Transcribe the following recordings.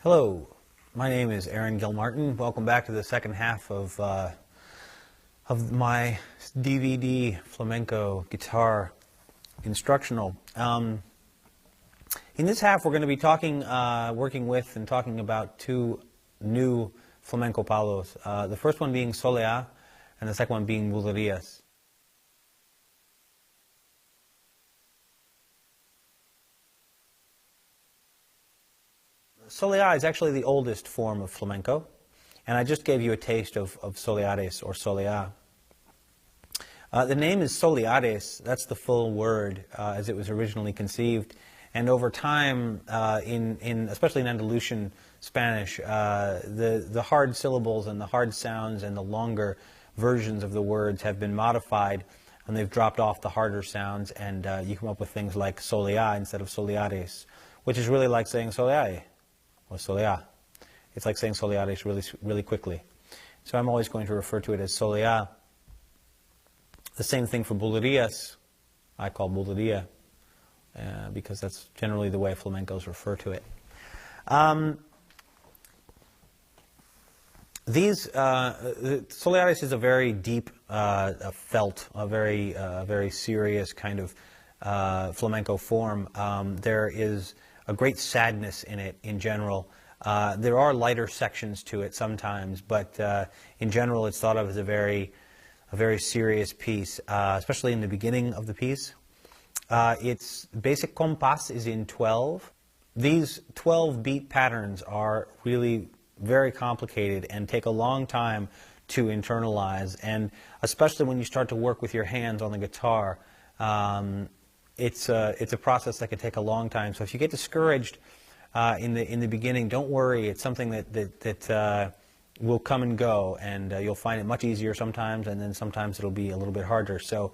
Hello, my name is Aaron Gilmartin. Welcome back to the second half of my DVD flamenco guitar instructional. In this half, we're going to be working with and talking about two new flamenco palos. The first one being thuâ, and the second one being bulerías. Thuâ is actually the oldest form of flamenco, and I just gave you a taste of soleares or thuâ. The name is soleares. That's the full word as it was originally conceived, and over time, especially in Andalusian Spanish, the hard syllables and the hard sounds and the longer versions of the words have been modified, and they've dropped off the harder sounds, and you come up with things like soleá instead of soleares, which is really like saying soleá or soleá. It's like saying soleares really quickly. So I'm always going to refer to it as soleá. The same thing for bulerías. I call bulería because that's generally the way flamencos refer to it. Soleares is a very deep, felt, a very serious kind of flamenco form. There is a great sadness in it in general. There are lighter sections to it sometimes, but in general it's thought of as a very serious piece, especially in the beginning of the piece. Its basic compás is in 12. These 12 beat patterns are really very complicated and take a long time to internalize, and especially when you start to work with your hands on the guitar, it's a process that can take a long time. So if you get discouraged in the beginning, don't worry. It's something that will come and go, and you'll find it much easier sometimes, and then sometimes it'll be a little bit harder. So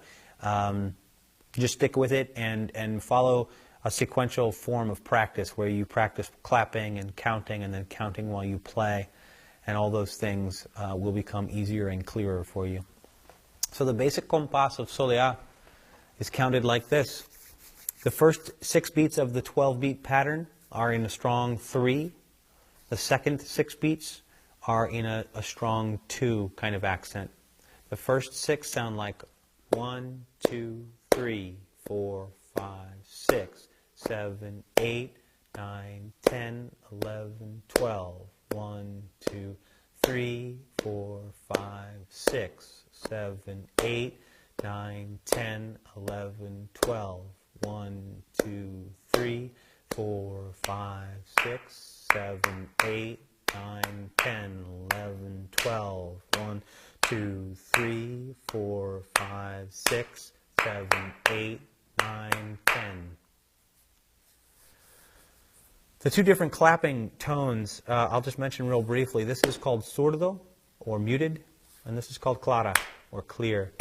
just stick with it and follow a sequential form of practice where you practice clapping and then counting while you play, and all those things will become easier and clearer for you. So the basic compás of thuâ is counted like this. The first 6 beats of the 12-beat pattern are in a strong 3. The second 6 beats are in a strong 2 kind of accent. The first 6 sound like 1, 2, 3, 4, 5, 6, 7, 8, 9, 10, 11, 12. 1, 2, 3, 4, 5, 6, 7, 8, 9, 10, 11, 12. 1, 2, 3, 4, 5, 6, 7, 8, 9, 10, 11, 12. 1, 2, 3, 4, 5, 6, 7, 8, 9, 10. The two different clapping tones, I'll just mention real briefly. This is called sordo, or muted, and this is called clara, or clear.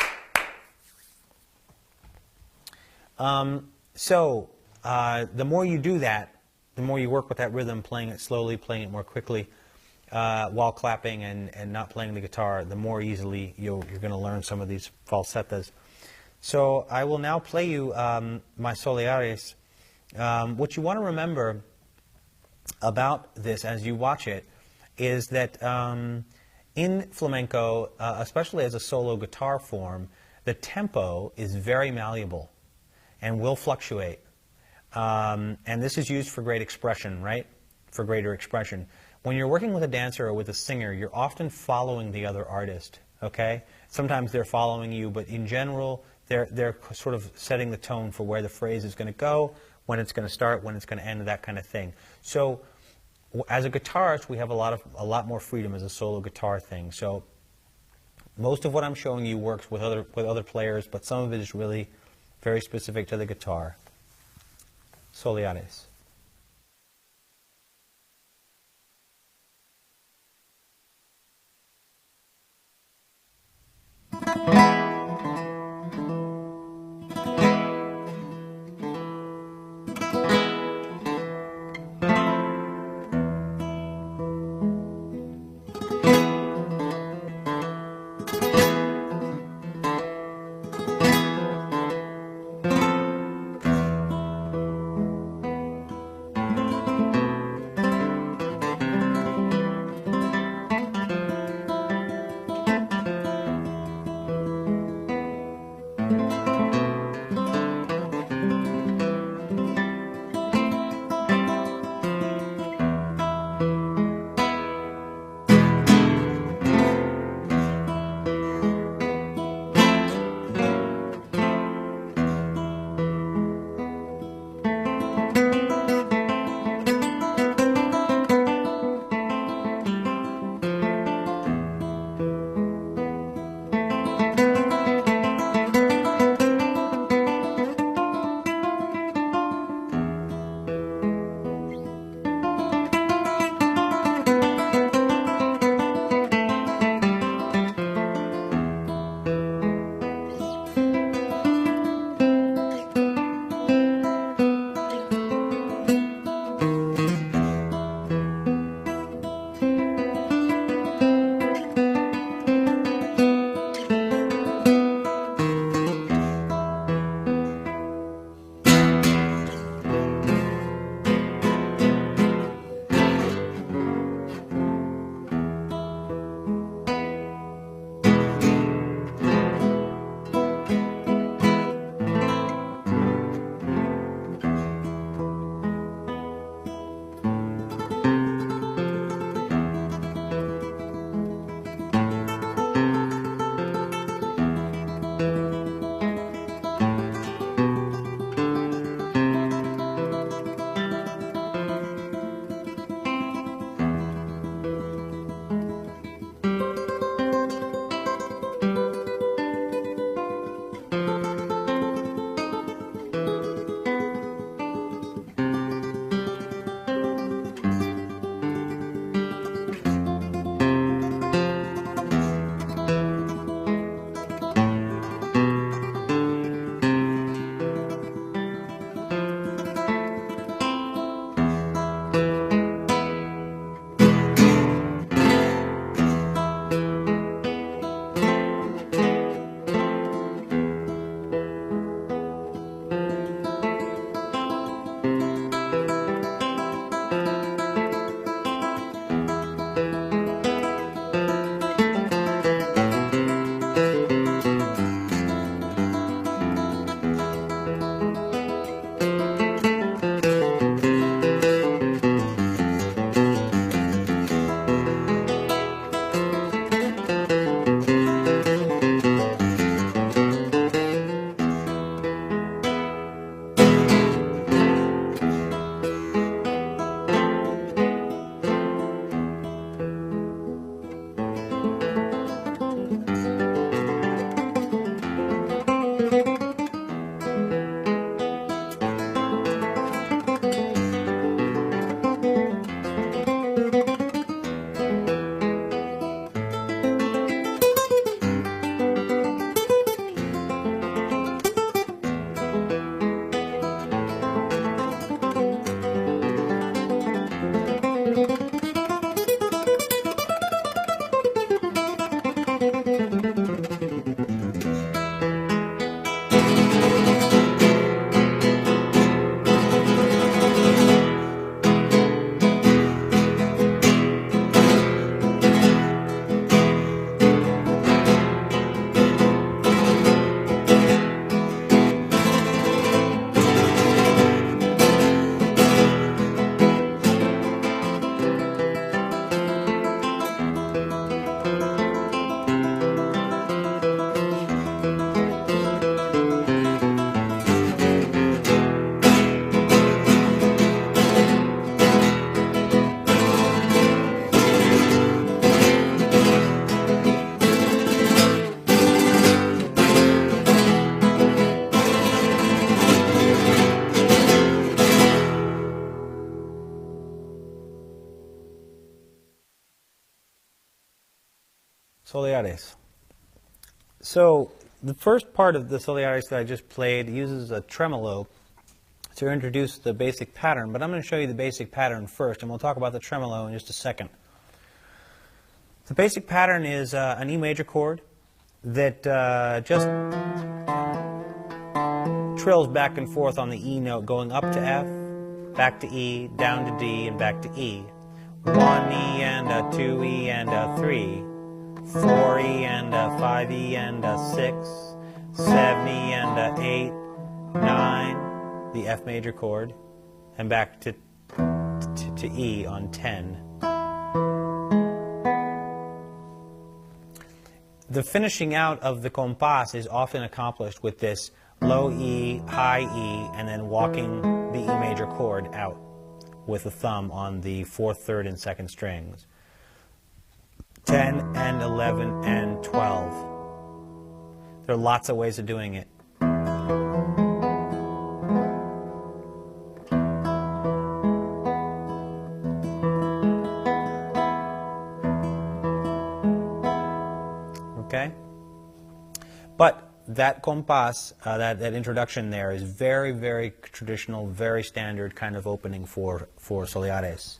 The more you do that, the more you work with that rhythm, playing it slowly, playing it more quickly, while clapping and not playing the guitar, the more easily you're going to learn some of these falsettas. So I will now play you my soleares. What you want to remember about this as you watch it is that in flamenco, especially as a solo guitar form, the tempo is very malleable and will fluctuate. And this is used for great expression, right? For greater expression. When you're working with a dancer or with a singer, you're often following the other artist, okay? Sometimes they're following you, but in general, they're sort of setting the tone for where the phrase is going to go, when it's going to start, when it's going to end, that kind of thing. So as a guitarist, we have a lot more freedom as a solo guitar thing. So most of what I'm showing you works with other players, but some of it is really very specific to the guitar. Soleares. Soleares. So the first part of the Soleares that I just played uses a tremolo to introduce the basic pattern, but I'm going to show you the basic pattern first, and we'll talk about the tremolo in just a second. The basic pattern is an E major chord that just trills back and forth on the E note, going up to F, back to E, down to D, and back to E. 1 E and a 2 E and a 3, 4 E and a 5 E and a 6, 7 E and a 8, 9, the F major chord, and back to E on 10. The finishing out of the compás is often accomplished with this low E, high E, and then walking the E major chord out with the thumb on the 4th, 3rd, and 2nd strings. 10 and 11 and 12. There are lots of ways of doing it. Okay? But that compás, that introduction there is very, very traditional, very standard kind of opening for Soleares.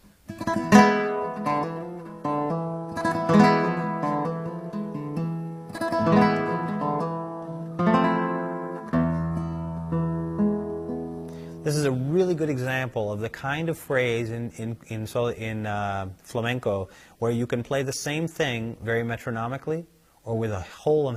This is a really good example of the kind of phrase in flamenco where you can play the same thing very metronomically or with a whole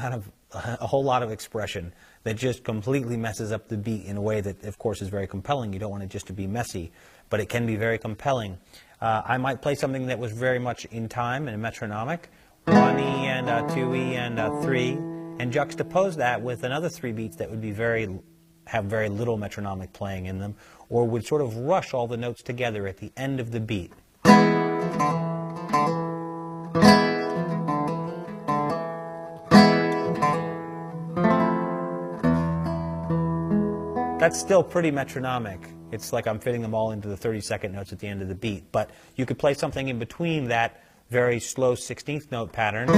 lot of expression that just completely messes up the beat in a way that, of course, is very compelling. You don't want it just to be messy, but it can be very compelling. I might play something that was very much in time and metronomic, 1 E and a 2 E and a 3, and juxtapose that with another 3 beats that would be have very little metronomic playing in them, or would sort of rush all the notes together at the end of the beat. That's still pretty metronomic. It's like I'm fitting them all into the 32nd notes at the end of the beat. But you could play something in between that very slow 16th note pattern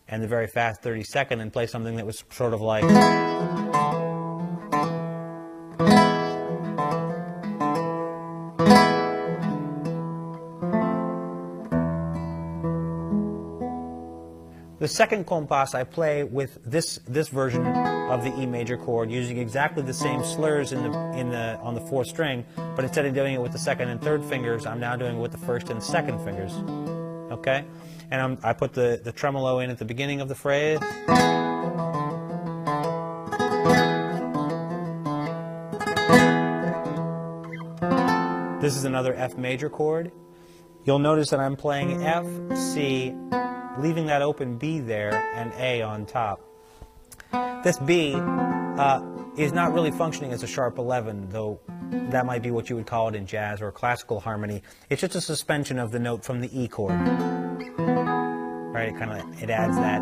and the very fast 32nd and play something that was sort of like... The second compás I play with this version of the E major chord, using exactly the same slurs on the 4th string, but instead of doing it with the 2nd and 3rd fingers, I'm now doing it with the 1st and 2nd fingers. Okay, and I put the tremolo in at the beginning of the phrase. This is another F major chord. You'll notice that I'm playing F, C, leaving that open B there, and A on top. This B is not really functioning as a sharp 11, though that might be what you would call it in jazz or classical harmony. It's just a suspension of the note from the E chord. Right? It adds that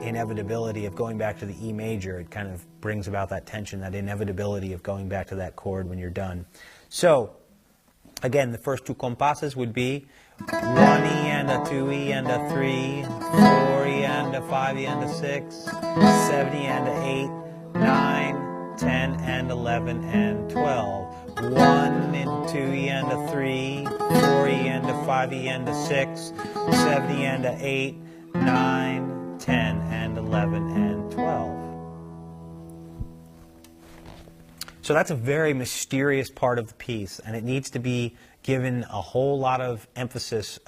inevitability of going back to the E major. It kind of brings about that tension, that inevitability of going back to that chord when you're done. So, again, the first 2 compasses would be 1 E and a 2 E and a 3, 4 E and a 5 E and a 6, 7 E and a 8, 9, 10 and 11 and 12. 1 and 2 E and a 3, 4 E and a 5 E and a 6, 7 E and a 8, 9, 10 and 11 and 12. So that's a very mysterious part of the piece, and it needs to be given a whole lot of emphasis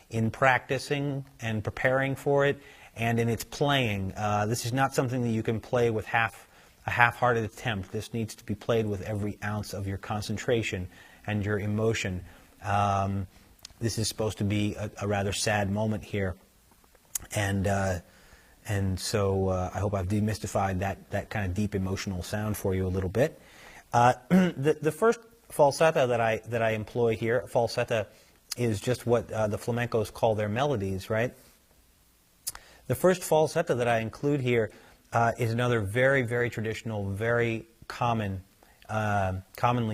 in practicing and preparing for it, and in its playing. This is not something that you can play with a half-hearted attempt. This needs to be played with every ounce of your concentration and your emotion. This is supposed to be a rather sad moment here, and so I hope I've demystified that kind of deep emotional sound for you a little bit. The first falsetta that I employ here, falsetta is just what the flamencos call their melodies, right? The first falsetta that I include here is another very, very traditional, very commonly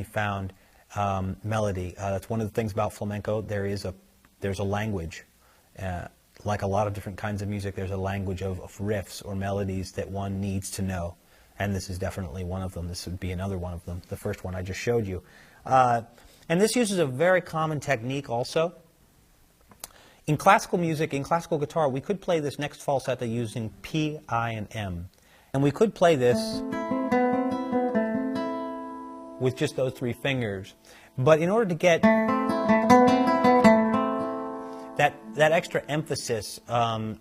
found melody. That's one of the things about flamenco. There's a language, like a lot of different kinds of music, there's a language of riffs or melodies that one needs to know. And this is definitely one of them. This would be another one of them, the first one I just showed you. And this uses a very common technique also. In classical music, in classical guitar, we could play this next falsetto using P, I, and M. And we could play this with just those three fingers. But in order to get that extra emphasis of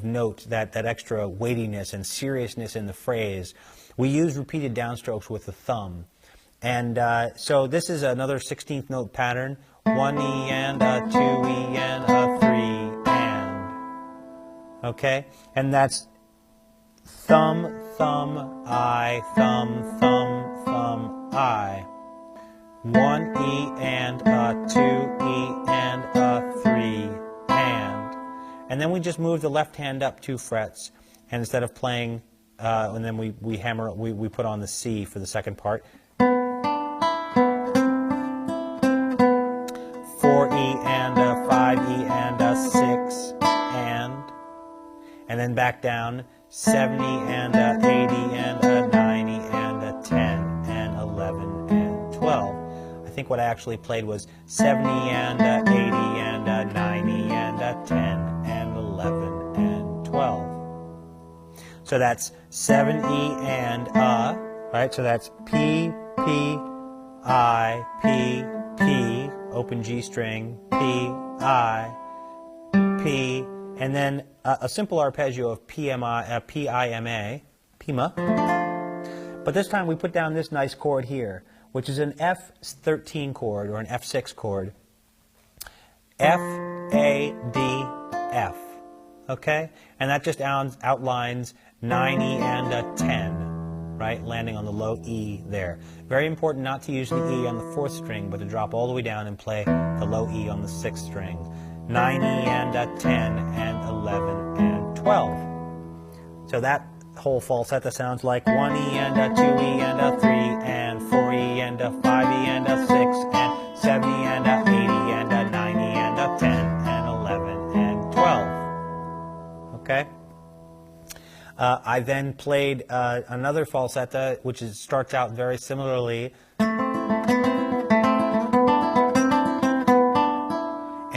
note, that extra weightiness and seriousness in the phrase, we use repeated downstrokes with the thumb. And so this is another 16th note pattern. 1 E and a 2 E and a 3 and. Okay? And that's thumb, thumb, I, thumb, thumb, thumb, I. 1 E and a 2 E and a 3 and then we just move the left hand up 2 frets, and instead of playing, and then we put on the C for the second part. 4E and a 5E and a 6 and then back down 7E and a 8E and a 9E and a 10 and 11 and 12. I think what I actually played was 7E and a 8E and a 9E and a 10 and 11 and 12. So that's 7E and a, right? So that's P, P, I, P, P, open G string, P, I, P, and then a simple arpeggio of P-I-M-A, Pima. But this time we put down this nice chord here, which is an F13 chord, or an F6 chord. F, A, D, F. Okay? And that just outlines 9E and a 10, right? Landing on the low E there. Very important not to use the E on the 4th string, but to drop all the way down and play the low E on the 6th string. 9E and a 10 and 11 and 12. So that whole falsetto sounds like 1E and a 2E and a 3 and 4E and a 5E and a 6 and 7E and a 8E and a 9E and a 10 and 11 and 12. Okay? I then played another falsetto, which starts out very similarly.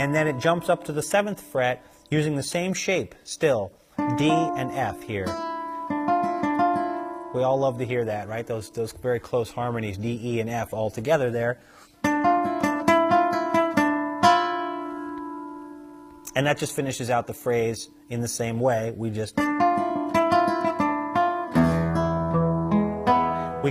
And then it jumps up to the 7th fret using the same shape still, D and F here. We all love to hear that, right? Those very close harmonies, D, E, and F all together there. And that just finishes out the phrase in the same way. We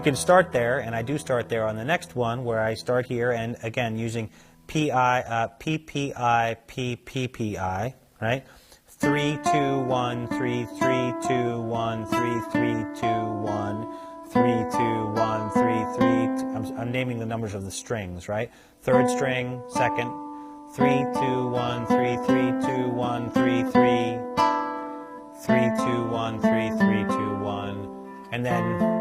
can start there, and I do start there on the next one, where I start here, and again using P-I, P-P-I, P-P-P-I, right? 3, 2, 1, 3, 3, 2, 1, 3, 3, 2, 1, 3, 2, 1, 3, 3. I'm naming the numbers of the strings, right? 3rd string, 2nd, 3, 2, 1, 3, 3, 2, 1, 3, 3, 3, 2, 1, 3, 3, 2, 1, and then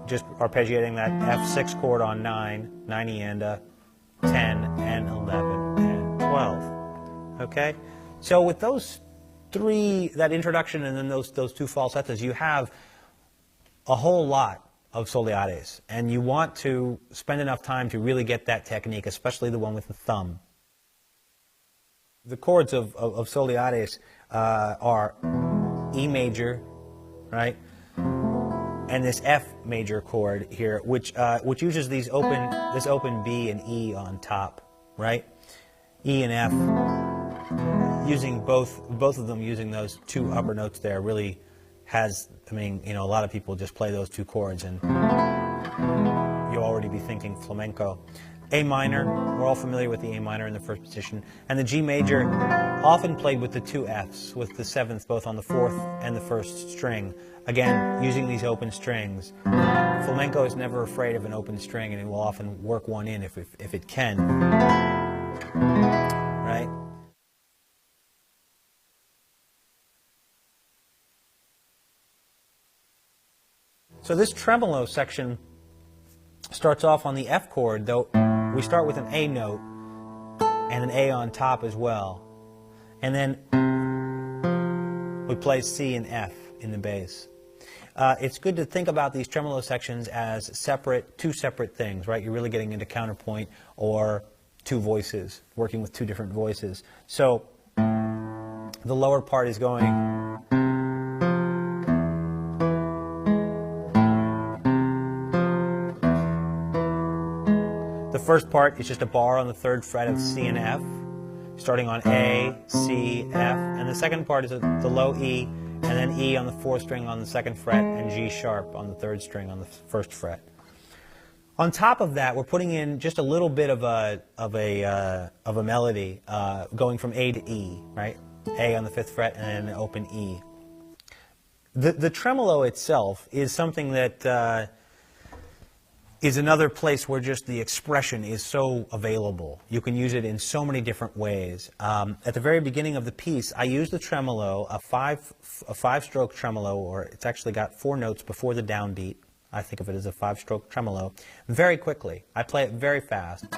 just arpeggiating that F6 chord on 9, 9E and a 10 and 11 and 12. Okay? So with those three, that introduction and then those 2 falsettos, you have a whole lot of soleares, and you want to spend enough time to really get that technique, especially the one with the thumb. The chords of soleares are E major, right? And this F major chord here, which uses this open B and E on top, right? E and F, using both of them using those 2 upper notes there really has, I mean, you know, a lot of people just play those 2 chords and you'll already be thinking flamenco. A minor, we're all familiar with the A minor in the 1st position, and the G major, often played with the 2 Fs, with the 7th both on the 4th and the 1st string. Again, using these open strings. Flamenco is never afraid of an open string, and it will often work one in if it can. Right? So this tremolo section starts off on the F chord, though we start with an A note and an A on top as well. And then we play C and F in the bass. It's good to think about these tremolo sections as two separate things, right? You're really getting into counterpoint or two voices, working with two different voices. So the lower part is going. The first part is just a bar on the 3rd fret of C and F, starting on A, C, F, and the second part is the low E, and then E on the 4th string on the 2nd fret, and G sharp on the 3rd string on the 1st fret. On top of that, we're putting in just a little bit of a melody, going from A to E, right? A on the 5th fret, and then an open E. The tremolo itself is something that is another place where just the expression is so available. You can use it in so many different ways. At the very beginning of the piece, I use the tremolo, a five-stroke tremolo, or it's actually got 4 notes before the downbeat. I think of it as a 5-stroke tremolo, very quickly. I play it very fast.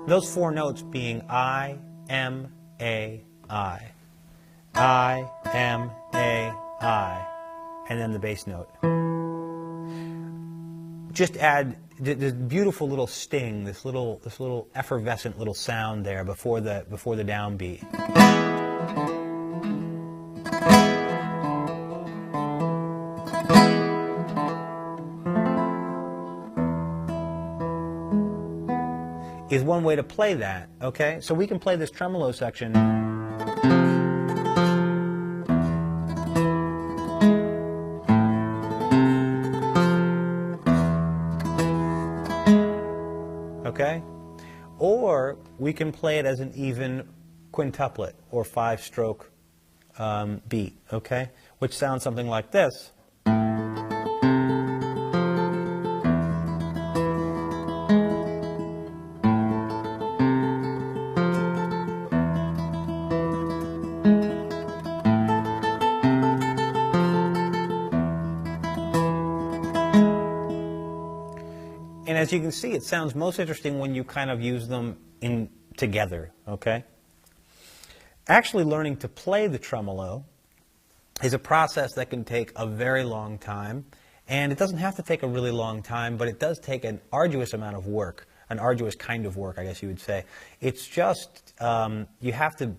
Those 4 notes being I, M, A, I. I, M, A, I. And then the bass note. Just add this beautiful little sting, this little effervescent little sound there before the downbeat. Is one way to play that, okay? So we can play this tremolo section. Okay? Or we can play it as an even quintuplet or 5-stroke beat, okay? Which sounds something like this. And as you can see, it sounds most interesting when you kind of use them together, okay? Actually learning to play the tremolo is a process that can take a very long time, and it doesn't have to take a really long time, but it does take an arduous amount of work, an arduous kind of work, I guess you would say. It's just, you have to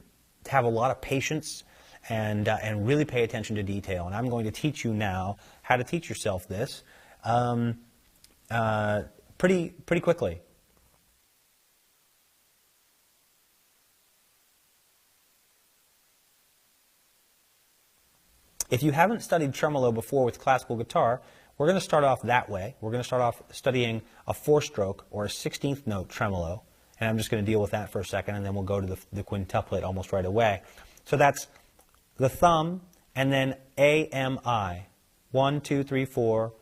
have a lot of patience and really pay attention to detail, and I'm going to teach you now how to teach yourself this. Pretty quickly. If you haven't studied tremolo before with classical guitar, we're going to start off that way. We're going to start off studying a 4-stroke or a 16th note tremolo, and I'm just going to deal with that for a second, and then we'll go to the quintuplet almost right away. So that's the thumb, and then A, M, I. 1, 2, 3, 4.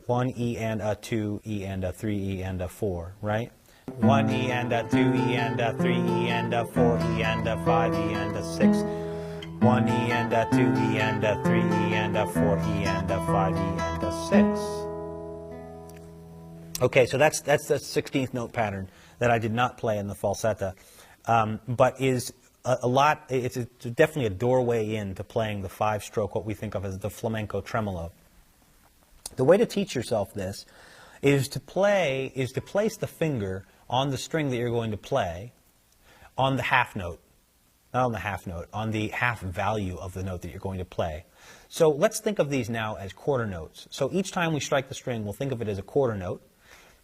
1 E and a 2 E and a 3 E and a 4, right? 1 E and a 2 E and a 3 E and a 4 E and a 5 E and a 6. 1 E and a 2 E and a 3 E and a 4 E and a 5 E and a 6. Okay, so that's the 16th note pattern that I did not play in the falsetta, but is it's definitely a doorway into playing the 5-stroke, what we think of as the flamenco tremolo. The way to teach yourself this is to place the finger on the string that you're going to play on the half note. Not on the half note, on the half value of the note that you're going to play. So let's think of these now as quarter notes. So each time we strike the string, we'll think of it as a quarter note.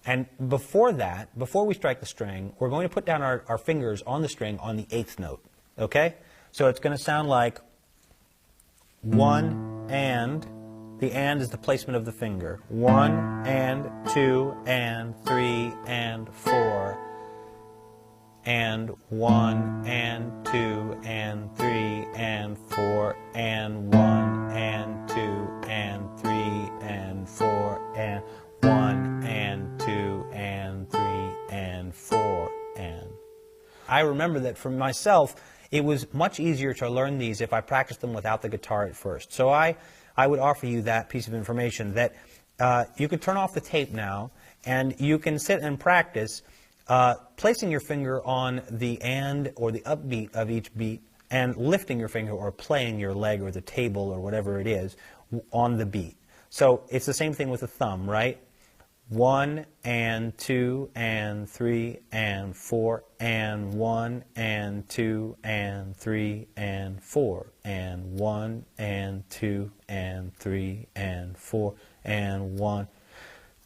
And before that, before we strike the string, we're going to put down our fingers on the string on the 8th note. Okay? So it's going to sound like 1 and... The and is the placement of the finger. 1 and 2 and 3 and 4 and 1 and 2 and 3 and 4 and 1 and 2 and 3 and 4 and 1 and 2 and 3 and 4 and. I remember that for myself, it was much easier to learn these if I practiced them without the guitar at first. So I would offer you that piece of information, that you could turn off the tape now, and you can sit and practice placing your finger on the and or the upbeat of each beat and lifting your finger or playing your leg or the table or whatever it is on the beat. So it's the same thing with the thumb, right? 1 and 2 and 3 and 4 and 1 and 2 and 3 and 4 and 1 and 2 and 3 and 4 and 1,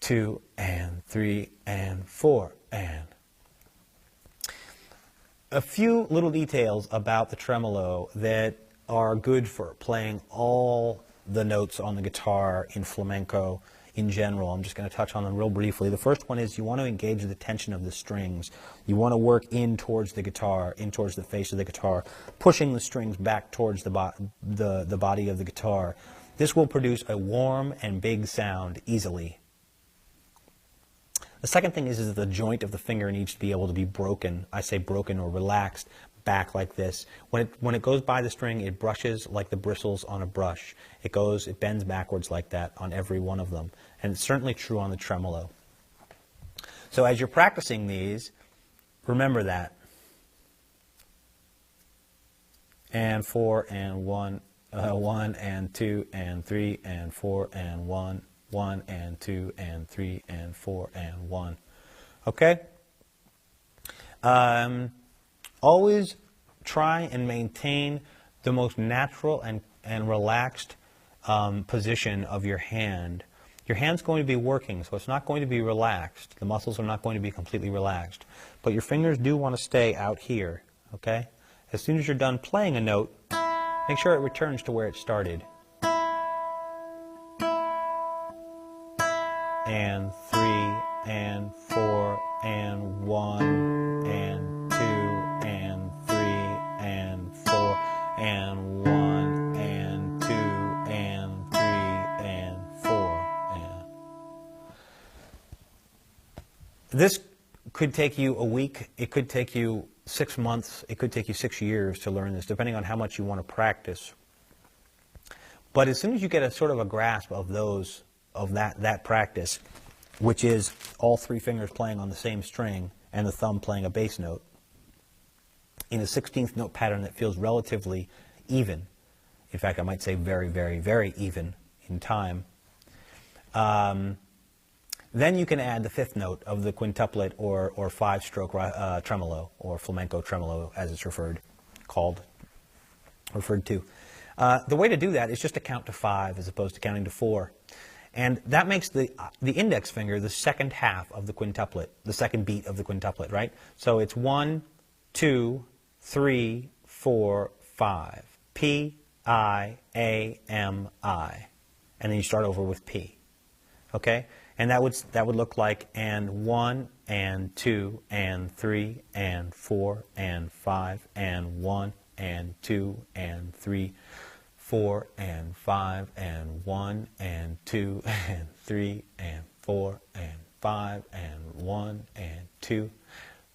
2 and 3 and 4 and. A few little details about the tremolo that are good for playing all the notes on the guitar in flamenco in general. I'm just going to touch on them real briefly. The first one is you want to engage the tension of the strings. You want to work in towards the guitar, in towards the face of the guitar, pushing the strings back towards the body of the guitar. This will produce a warm and big sound easily. The second thing is that the joint of the finger needs to be able to be broken. I say broken or relaxed back like this. When it goes by the string, it brushes like the bristles on a brush. It bends backwards like that on every one of them. And it's certainly true on the tremolo. So as you're practicing these, remember that. And 4 and 1, 1 and 2 and 3 and 4 and 1. 1 and 2 and 3 and 4 and 1. Okay? Always try and maintain the most natural and relaxed position of your hand. Your hand's going to be working, so it's not going to be relaxed. The muscles are not going to be completely relaxed. But your fingers do want to stay out here. Okay? As soon as you're done playing a note, make sure it returns to where it started. And 3 and 4 and 1 and 2 and 3 and 4 and 1 and 2 and 3 and 4 and. This could take you a week, it could take you 6 months, it could take you 6 years to learn this, depending on how much you want to practice. But as soon as you get a sort of a grasp of that practice, which is all 3 fingers playing on the same string and the thumb playing a bass note in a 16th note pattern that feels relatively even. In fact, I might say very, very, very even in time. Then you can add the 5th note of the quintuplet or 5-stroke tremolo, or flamenco tremolo as it's referred to. The way to do that is just to count to 5 as opposed to counting to 4. And that makes the index finger the second half of the quintuplet, the second beat of the quintuplet, right? So it's 1, 2, 3, 4, 5. P, I, A, M, I. And then you start over with P. Okay? And that would look like and 1, and 2, and 3, and 4, and 5, and 1, and 2, and 3, 4 and 5 and 1 and 2 and 3 and 4 and 5 and 1 and 2,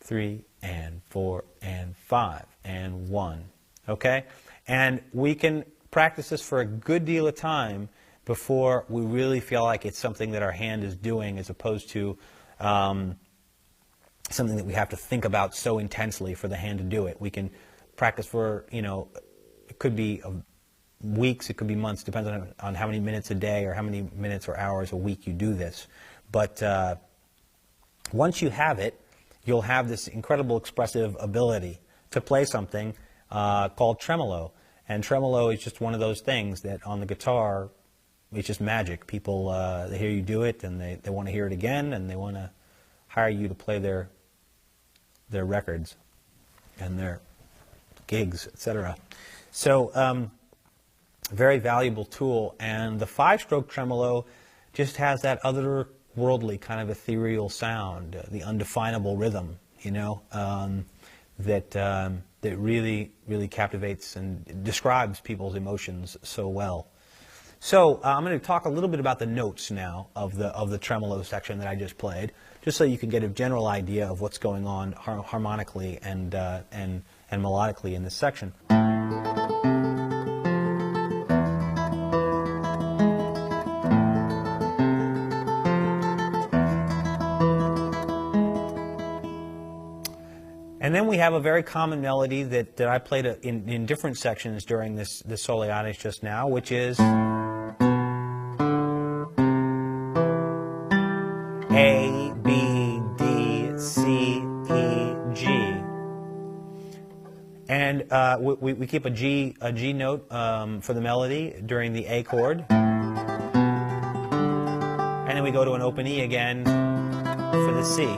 3 and 4 and 5 and 1. Okay? And we can practice this for a good deal of time before we really feel like it's something that our hand is doing, as opposed to something that we have to think about so intensely for the hand to do it. We can practice for, it could be weeks, it could be months, depends on how many minutes a day or how many minutes or hours a week you do this. But once you have it, you'll have this incredible expressive ability to play something called tremolo. And tremolo is just one of those things that on the guitar, it's just magic. People, they hear you do it and they want to hear it again, and they want to hire you to play their records and their gigs, etc. So, very valuable tool, and the 5-stroke tremolo just has that otherworldly kind of ethereal sound, the undefinable rhythm, that really, really captivates and describes people's emotions so well. So I'm going to talk a little bit about the notes now of the tremolo section that I just played, just so you can get a general idea of what's going on harmonically and and melodically in this section. And then we have a very common melody that I played in different sections during this soleadas just now, which is A, B, D, C, E, G. And we keep a G note for the melody during the A chord. And then we go to an open E again for the C.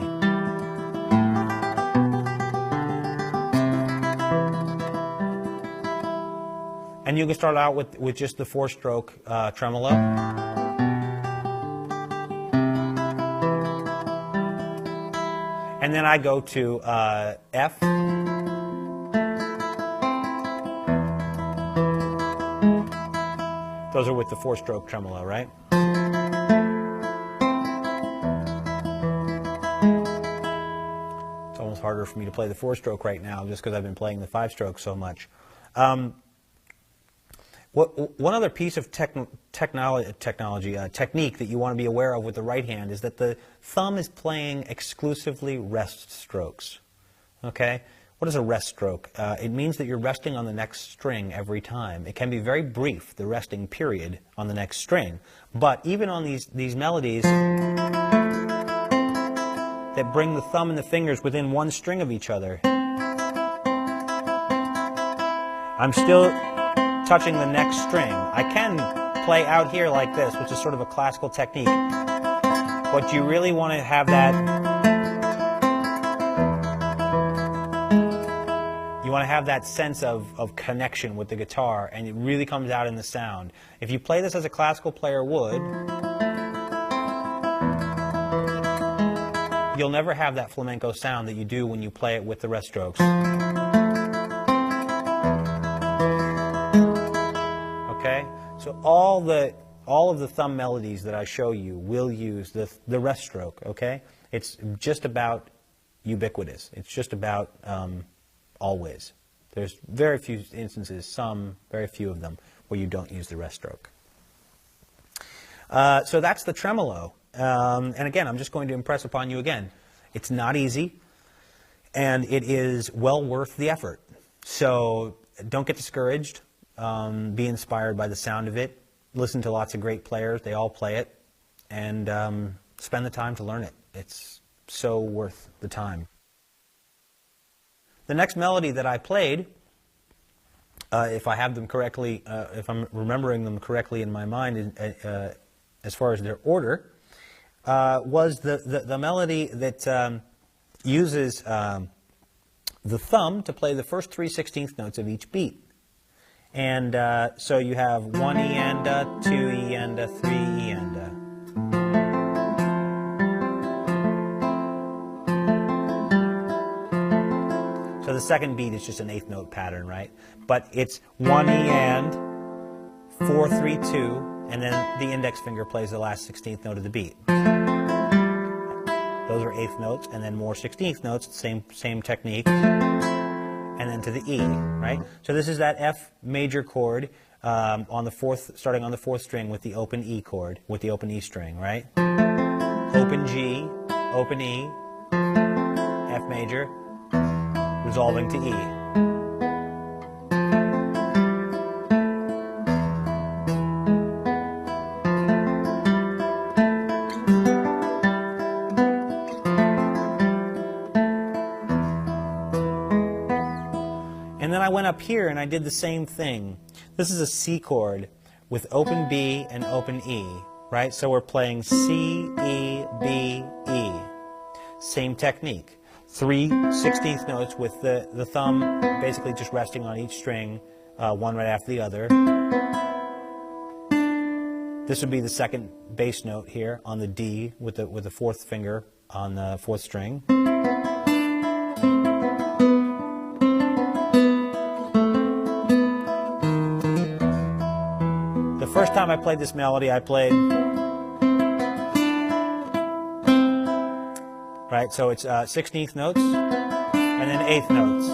And you can start out with just the 4-stroke tremolo. And then I go to F. Those are with the 4-stroke tremolo, right? It's almost harder for me to play the 4-stroke right now just because I've been playing the 5-stroke so much. One other piece of technique that you want to be aware of with the right hand is that the thumb is playing exclusively rest strokes. Okay? What is a rest stroke? It means that you're resting on the next string every time. It can be very brief, the resting period on the next string. But even on these melodies that bring the thumb and the fingers within one string of each other, I'm still touching the next string. I can play out here like this, which is sort of a classical technique, but you really want to have that, sense of connection with the guitar, and it really comes out in the sound. If you play this as a classical player would, you'll never have that flamenco sound that you do when you play it with the rest strokes. Okay? So all of the thumb melodies that I show you will use the rest stroke, okay? It's just about ubiquitous. It's just about always. There's very few instances, very few of them, where you don't use the rest stroke. So that's the tremolo. And again, I'm just going to impress upon you again. It's not easy, and it is well worth the effort. So don't get discouraged. Be inspired by the sound of it. Listen to lots of great players. They all play it. And spend the time to learn it. It's so worth the time. The next melody that I played, if I have them correctly, if I'm remembering them correctly in my mind as far as their order, was the melody that uses the thumb to play the first 3/16 notes of each beat. And so you have 1 E and a, 2 E and a, 3 E and a. So the second beat is just an 8th note pattern, right? But it's 1 E and, 4, 3, 2, and then the index finger plays the last 16th note of the beat. Those are 8th notes, and then more 16th notes, same technique. And then to the E, right? So this is that F major chord on the 4th, starting on the 4th string with the open E chord, with the open E string, right? Open G, open E, F major, resolving to E. And then I went up here and I did the same thing. This is a C chord with open B and open E, right? So we're playing C, E, B, E. Same technique. 3/16 notes with the thumb basically just resting on each string, one right after the other. This would be the second bass note here on the D with the 4th finger on the 4th string. The first time I played this melody, I played, right, so it's 16th notes and then 8th notes.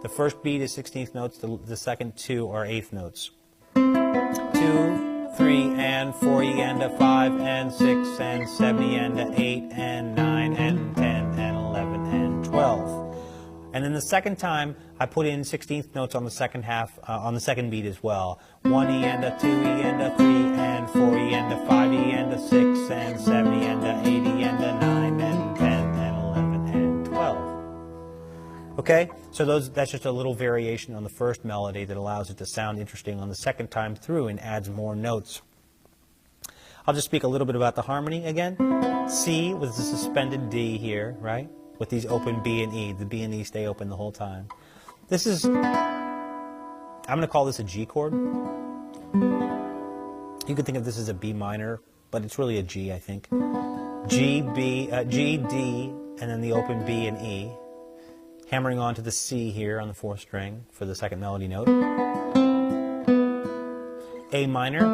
The first beat is 16th notes, the second two are 8th notes. 2, 3, and 4, you end up 5, and 6, and 7, you end up 8, and 9, and 10, and 11, and 12. And then the second time, I put in 16th notes on the second half, on the second beat as well. 1 E and a 2 E and a 3 and 4 E and a 5 E and a 6 and 7 E and a 8 E and a 9 and 10 and 11 and 12. Okay, so that's just a little variation on the first melody that allows it to sound interesting on the second time through and adds more notes. I'll just speak a little bit about the harmony again. C with the suspended D here, right? With these open B and E. The B and E stay open the whole time. This is, I'm going to call this a G chord. You could think of this as a B minor, but it's really a G, I think. G, D, and then the open B and E. Hammering onto the C here on the 4th string for the second melody note. A minor.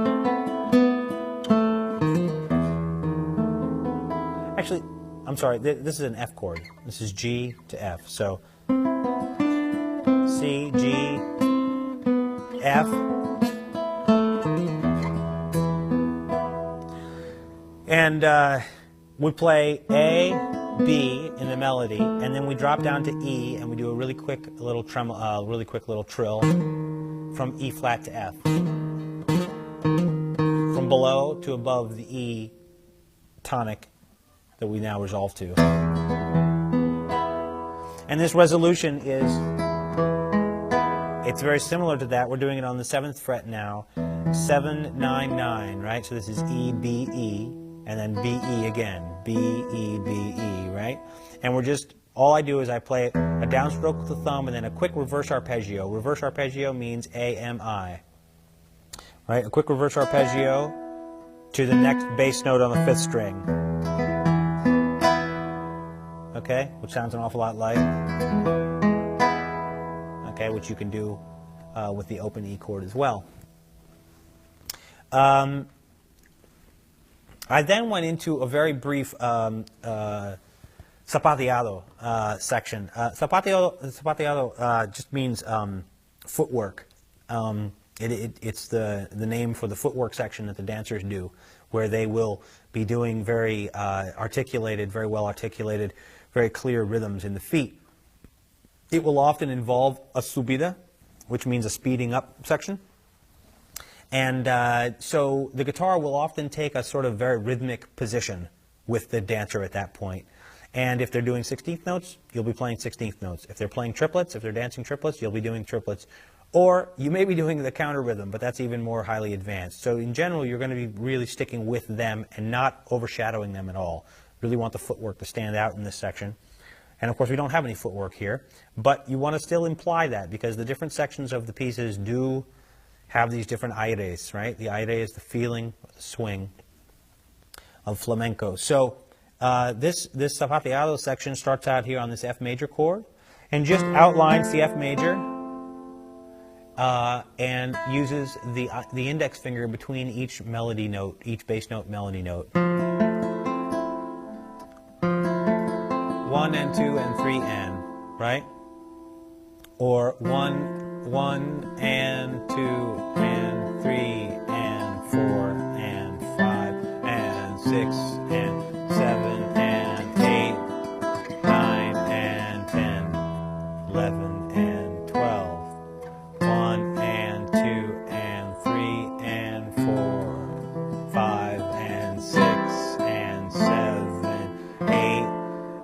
Actually, I'm sorry, this is an F chord. This is G to F. So C, G, F. And we play A, B in the melody, and then we drop down to E, and we do a really quick little trill from E flat to F. From below to above the E tonic that we now resolve to. And this resolution is, it's very similar to that. We're doing it on the 7th fret now. 7, 9, 9, right? So this is E, B, E, and then B, E again. B, E, B, E, right? And we're just, all I do is I play a downstroke with the thumb and then a quick reverse arpeggio. Reverse arpeggio means A, M, I. Right? A quick reverse arpeggio to the next bass note on the 5th string. Okay, which sounds an awful lot like, okay, which you can do with the open E chord as well. I then went into a very brief zapateado section. Zapateado just means footwork. It's the name for the footwork section that the dancers do, where they will be doing very very well articulated, very clear rhythms in the feet. It will often involve a subida, which means a speeding up section. And so the guitar will often take a sort of very rhythmic position with the dancer at that point. And if they're doing 16th notes, you'll be playing 16th notes. If they're playing triplets, if they're dancing triplets, you'll be doing triplets. Or you may be doing the counter rhythm, but that's even more highly advanced. So in general, you're going to be really sticking with them and not overshadowing them at all. Really want the footwork to stand out in this section. And of course, we don't have any footwork here, but you want to still imply that because the different sections of the pieces do have these different aires, right? The aire is the feeling, the swing of flamenco. So this zapateado section starts out here on this F major chord and just outlines the F major and uses the index finger between each melody note, each bass note melody note. 1 and 2 and 3 and, right? Or 1, 1 and 2 and 3 and 4 and 5 and 6 and 7 and 8, 9 and 10, 11 and 12. 1 and 2 and 3 and 4, 5 and 6 and 7, 8,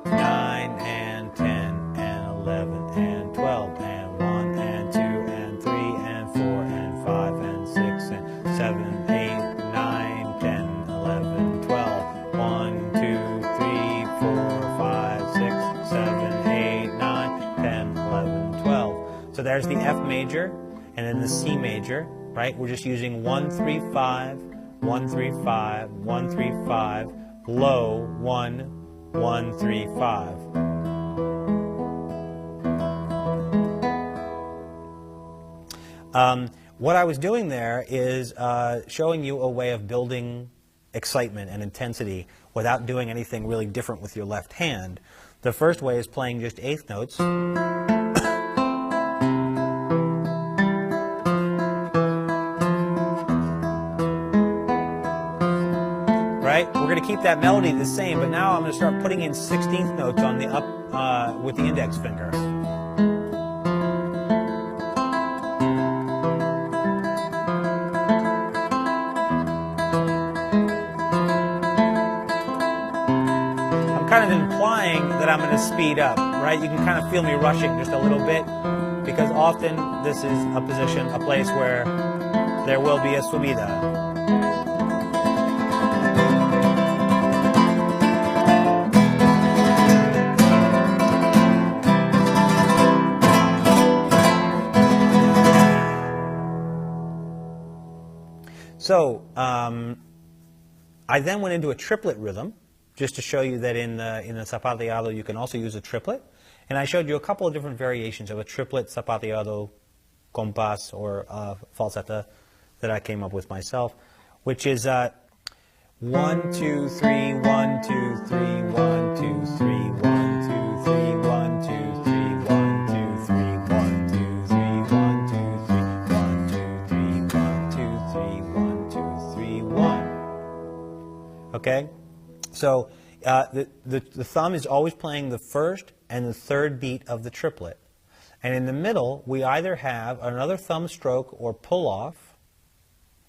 9 and 10 and 11 and 12 and 1 and 2 and 3 and 4 and 5 and 6 and 7, 8, 9, 10, 11, 12. 1, 2, 3, 4, 5, 6, 7, 8, 9, 10, 11, 12. So there's the F major and then the C major, right? We're just using 1, 3, 5, 1, 3, 5, 1, 3, 5, low, 1, 1, 3, 5. What I was doing there is showing you a way of building excitement and intensity without doing anything really different with your left hand. The first way is playing just eighth notes. we're going to keep that melody the same, but now I'm going to start putting in 16th notes on the up with the index finger. I'm kind of implying that I'm going to speed up, right? You can kind of feel me rushing just a little bit, because often this is a position, a place where there will be a subida. So I then went into a triplet rhythm, just to show you that in the zapateado you can also use a triplet. And I showed you a couple of different variations of a triplet zapateado compás or falseta that I came up with myself, which is 1, 2, 3, 1, 2, 3, 1, 2, 3, 1, 2, 3, 1, 2, 3, 1, 2, 3, 1, 2, 3, 1, 2, 3, 1, 2, 3, 1, 2, 3, 1, 2, 3, 1. Okay? So the thumb is always playing the first and the third beat of the triplet. And in the middle, we either have another thumb stroke or pull-off,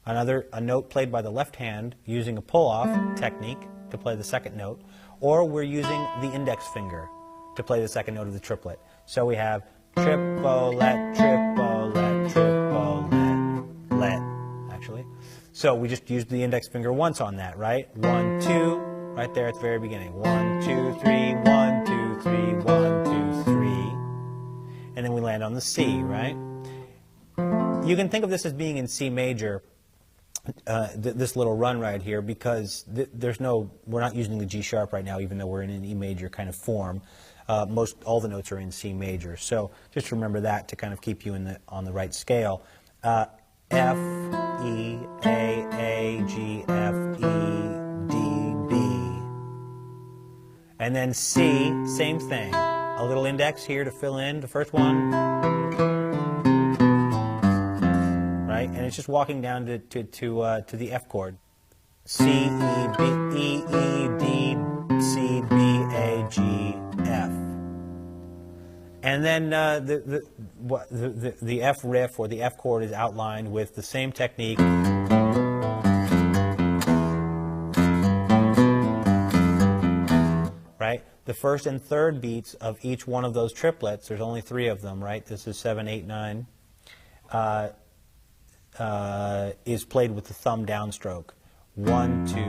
a note played by the left hand using a pull-off technique to play the second note, or we're using the index finger to play the second note of the triplet. So we have triplet, triplet, triplet, let, actually. So we just used the index finger once on that, right? 1, 2, right there at the very beginning. 1, 2, 3, 1, 2, 3, 1, 2, 3. And then we land on the C, right? You can think of this as being in C major, this little run right here, because we're not using the G sharp right now, even though we're in an E major kind of form. All the notes are in C major. So just remember that to kind of keep you on the right scale. F, E, A, G, F, E, D, B. And then C, same thing. A little index here to fill in the first one. Right? And it's just walking down to the F chord. C, E, B, E, E, D, C, B, A, G, F. And then the F riff or the F chord is outlined with the same technique. Right? The first and third beats of each one of those triplets, there's only 3 of them, right? This is 7, 8, 9, is played with the thumb downstroke. 1, 2, 3,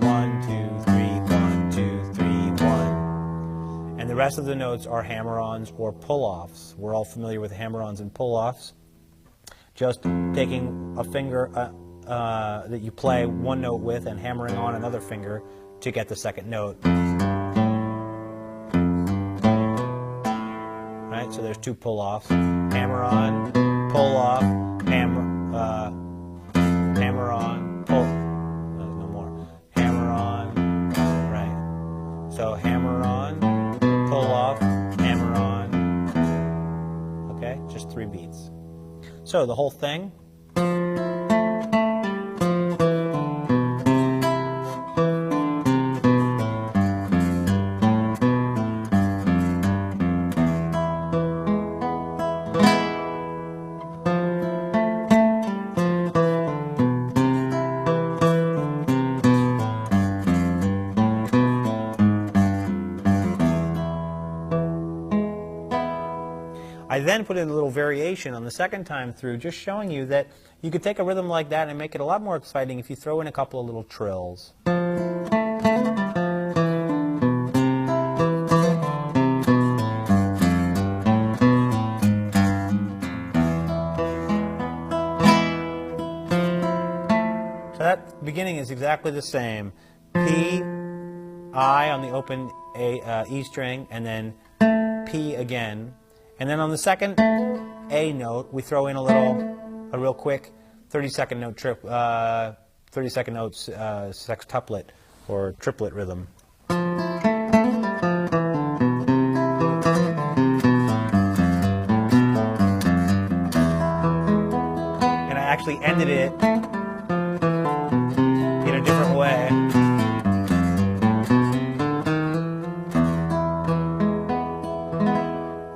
1, 2, 3, 1, 2, 3, 1. And the rest of the notes are hammer-ons or pull-offs. We're all familiar with hammer-ons and pull-offs. Just taking a finger that you play one note with and hammering on another finger to get the second note. Right? So there's 2 pull-offs. Hammer on, pull off, hammer on, pull. No more. Hammer on, right. So hammer on, pull off, hammer on. Okay? Just 3 beats. So the whole thing. I then put in a little variation on the second time through, just showing you that you could take a rhythm like that and make it a lot more exciting if you throw in a couple of little trills. So that beginning is exactly the same. P, I on the open E string, and then P again. And then on the second A note, we throw in a real quick 30-second note 30-second notes sextuplet or triplet rhythm. And I actually ended it in a different way.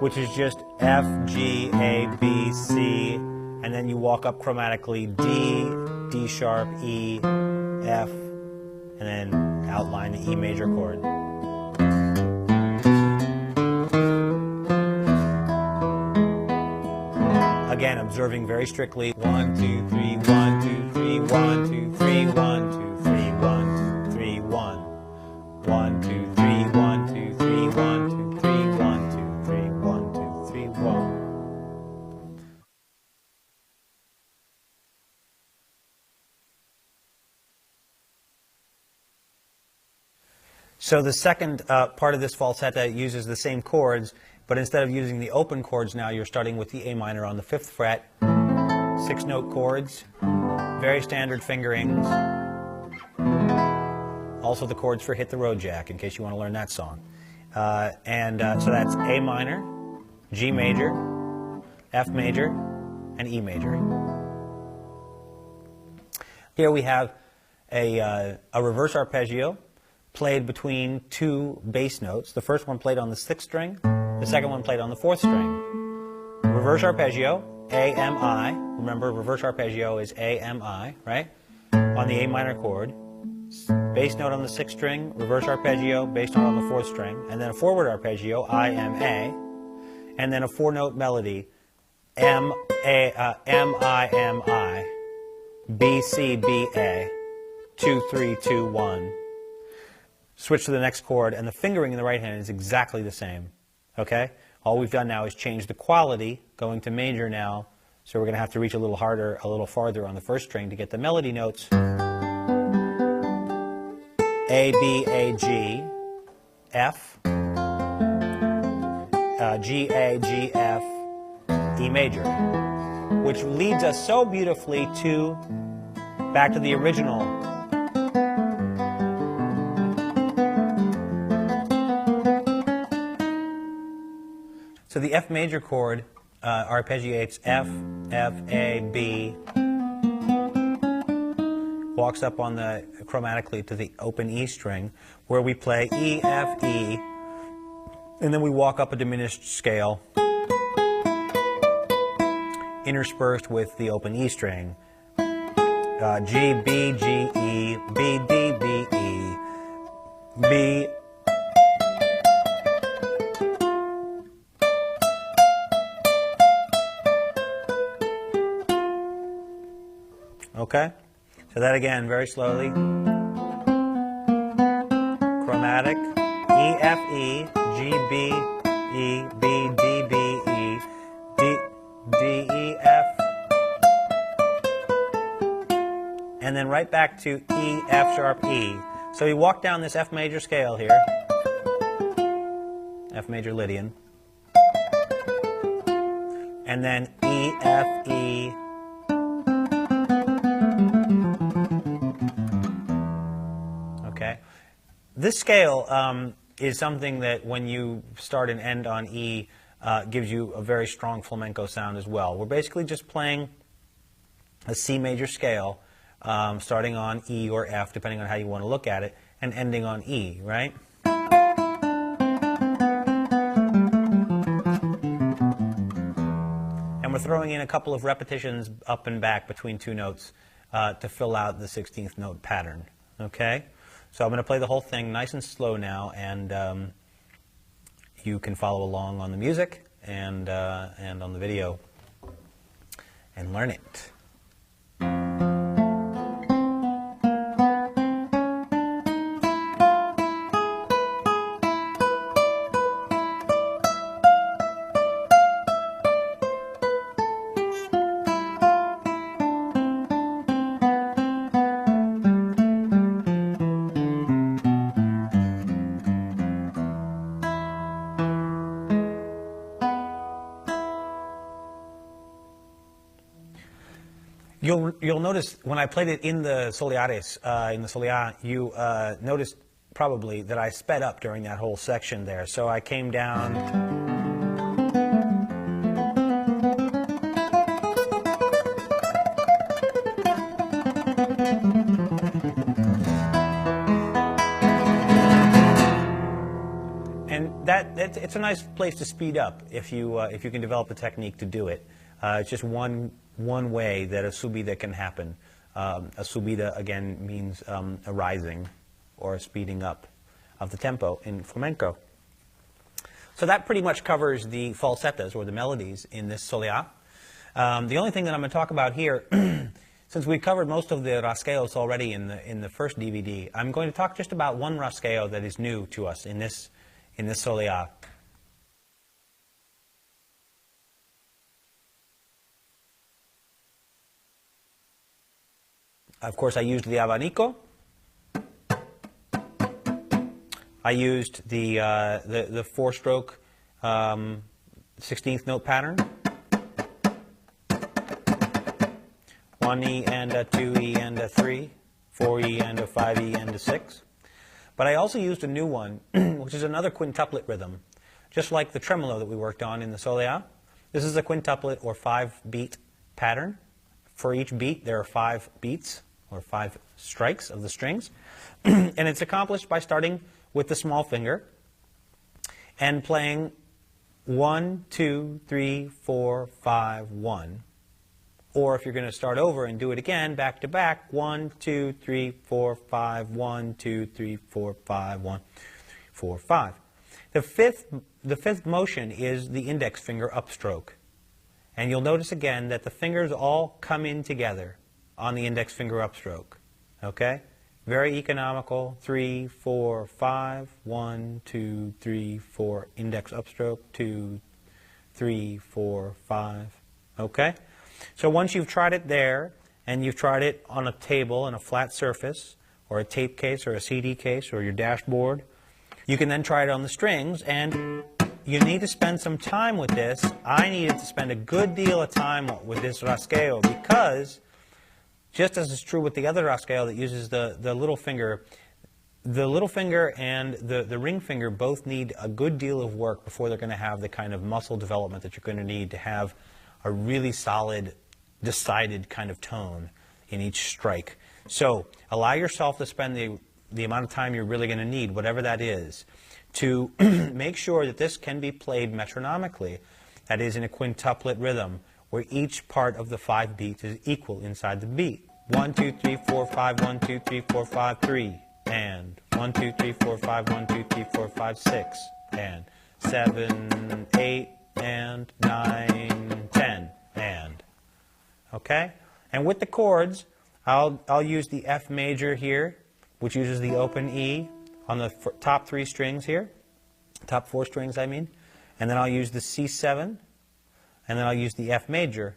which is just F, G, A, B, C, and then you walk up chromatically D, D sharp, E, F, and then outline the E major chord. Again, observing very strictly 1, 2, 3, 1, 2, 3, 1, 2, 3, 1, 2, 3, 1, 2, 3, 1, 1, 2, 3, 1, 2, 3, 1, 2, 3, 1, 2, 3, 1, 2, 3, 1. So the second part of this falsetto uses the same chords, but instead of using the open chords now, you're starting with the A minor on the 5th fret, 6-note chords, very standard fingerings, also the chords for Hit the Road Jack, in case you want to learn that song. So that's A minor, G major, F major, and E major. Here we have a reverse arpeggio played between two bass notes. The first one played on the 6th string, the second one played on the 4th string. Reverse arpeggio, A, M, I. Remember, reverse arpeggio is A, M, I, right? On the A minor chord. Bass note on the 6th string, reverse arpeggio, bass note on the 4th string, and then a forward arpeggio, I, M, A, and then a 4-note melody, M, I, M, I, B, C, B, A, 2, 3, 2, 1. Switch to the next chord, and the fingering in the right hand is exactly the same. Okay? All we've done now is change the quality, going to major now, so we're going to have to reach a little harder, a little farther on the 1st string to get the melody notes. A, B, A, G, F, G, A, G, F, E major, which leads us so beautifully back to the original. So the F major chord arpeggiates F, F, A, B, walks up on the chromatically to the open E string, where we play E, F, E, and then we walk up a diminished scale, interspersed with the open E string. G, B, G, E, B, D, B, E, B, okay? So that again, very slowly. Chromatic, E, F, E, G, B, E, B, D, B, E, D, D, E, F. And then right back to E, F sharp, E. So we walk down this F major scale here. F major Lydian. And then E, F, E. Okay. This scale is something that when you start and end on E gives you a very strong flamenco sound as well. We're basically just playing a C major scale, starting on E or F, depending on how you want to look at it, and ending on E, right? And we're throwing in a couple of repetitions up and back between two notes to fill out the 16th note pattern, okay? So I'm going to play the whole thing nice and slow now, and you can follow along on the music and on the video and learn it. You'll notice when I played it in the Soleares, in the Soleá, you noticed probably that I sped up during that whole section there. So I came down. And it's a nice place to speed up if you can develop a technique to do it. It's just one way that a subida can happen. A subida, again, means a rising or a speeding up of the tempo in flamenco. So that pretty much covers the falsettas, or the melodies, in this soleá. The only thing that I'm going to talk about here, since we covered most of the rasgueos already in the first DVD, I'm going to talk just about one rasgueo that is new to us in this soleá. Of course, I used the abanico. I used the four-stroke 16th note pattern. 1E and a 2E and a 3, 4E and a 5E and a 6. But I also used a new one, which is another quintuplet rhythm, just like the tremolo that we worked on in the soleá. This is a quintuplet or 5-beat pattern. For each beat, there are 5 beats, or 5 strikes of the strings. And it's accomplished by starting with the small finger and playing 1, 2, 3, 4, 5, 1. Or if you're going to start over and do it again, back to back, 1, 2, 3, 4, 5, 1, 2, 3, 4, 5, 1, 4, 5. The fifth motion is the index finger upstroke. And you'll notice again that the fingers all come in together on the index finger upstroke. Okay? Very economical. 3, 4, 5, 1, 2, 3, 4, index upstroke, 2, 3, 4, 5. Okay? So once you've tried it there, and you've tried it on a table, on a flat surface, or a tape case, or a CD case, or your dashboard, you can then try it on the strings, and you need to spend some time with this. I needed to spend a good deal of time with this rasgueo because, just as is true with the other rasgueo that uses the little finger and the ring finger both need a good deal of work before they're going to have the kind of muscle development that you're going to need to have a really solid, decided kind of tone in each strike. So allow yourself to spend the amount of time you're really going to need, whatever that is, to make sure that this can be played metronomically, that is in a quintuplet rhythm, where each part of the 5 beats is equal inside the beat. 1, 2, 3, 4, 5, 1, 2, 3, 4, 5, 3, and 1, 2, 3, 4, 5, 1, 2, 3, 4, 5, 6, and 7, 8, and 9, 10, and. Okay? And with the chords, I'll use the F major here, which uses the open E on the top 3 strings here, top 4 strings I mean, and then I'll use the C7, and then I'll use the F major.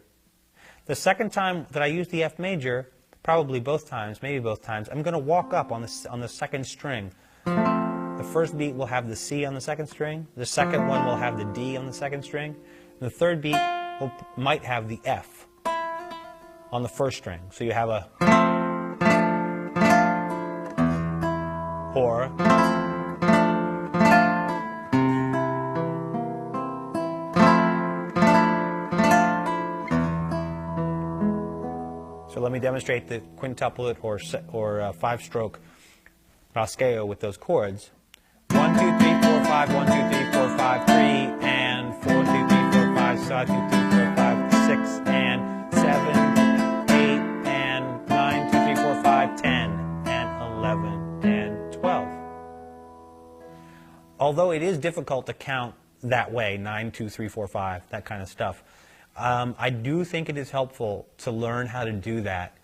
The second time that I use the F major, probably both times, maybe both times, I'm going to walk up on the second string. The first beat will have the C on the second string, the second one will have the D on the second string, and the third beat might have the F on the first string. So you have a or so let me demonstrate the quintuplet or 5-stroke rasgueo with those chords. 1, 2, 3, 4, 5, 1, 2, 3, 4, 5, 3, and 4, 2, 3, 4, 5, 5, 2, 3, 4, 5, 6, and 7, 8, and 9, 2, 3, 4, 5, 10, and 11, and 12. Although it is difficult to count that way, 9, 2, 3, 4, 5, that kind of stuff, I do think it is helpful to learn how to do that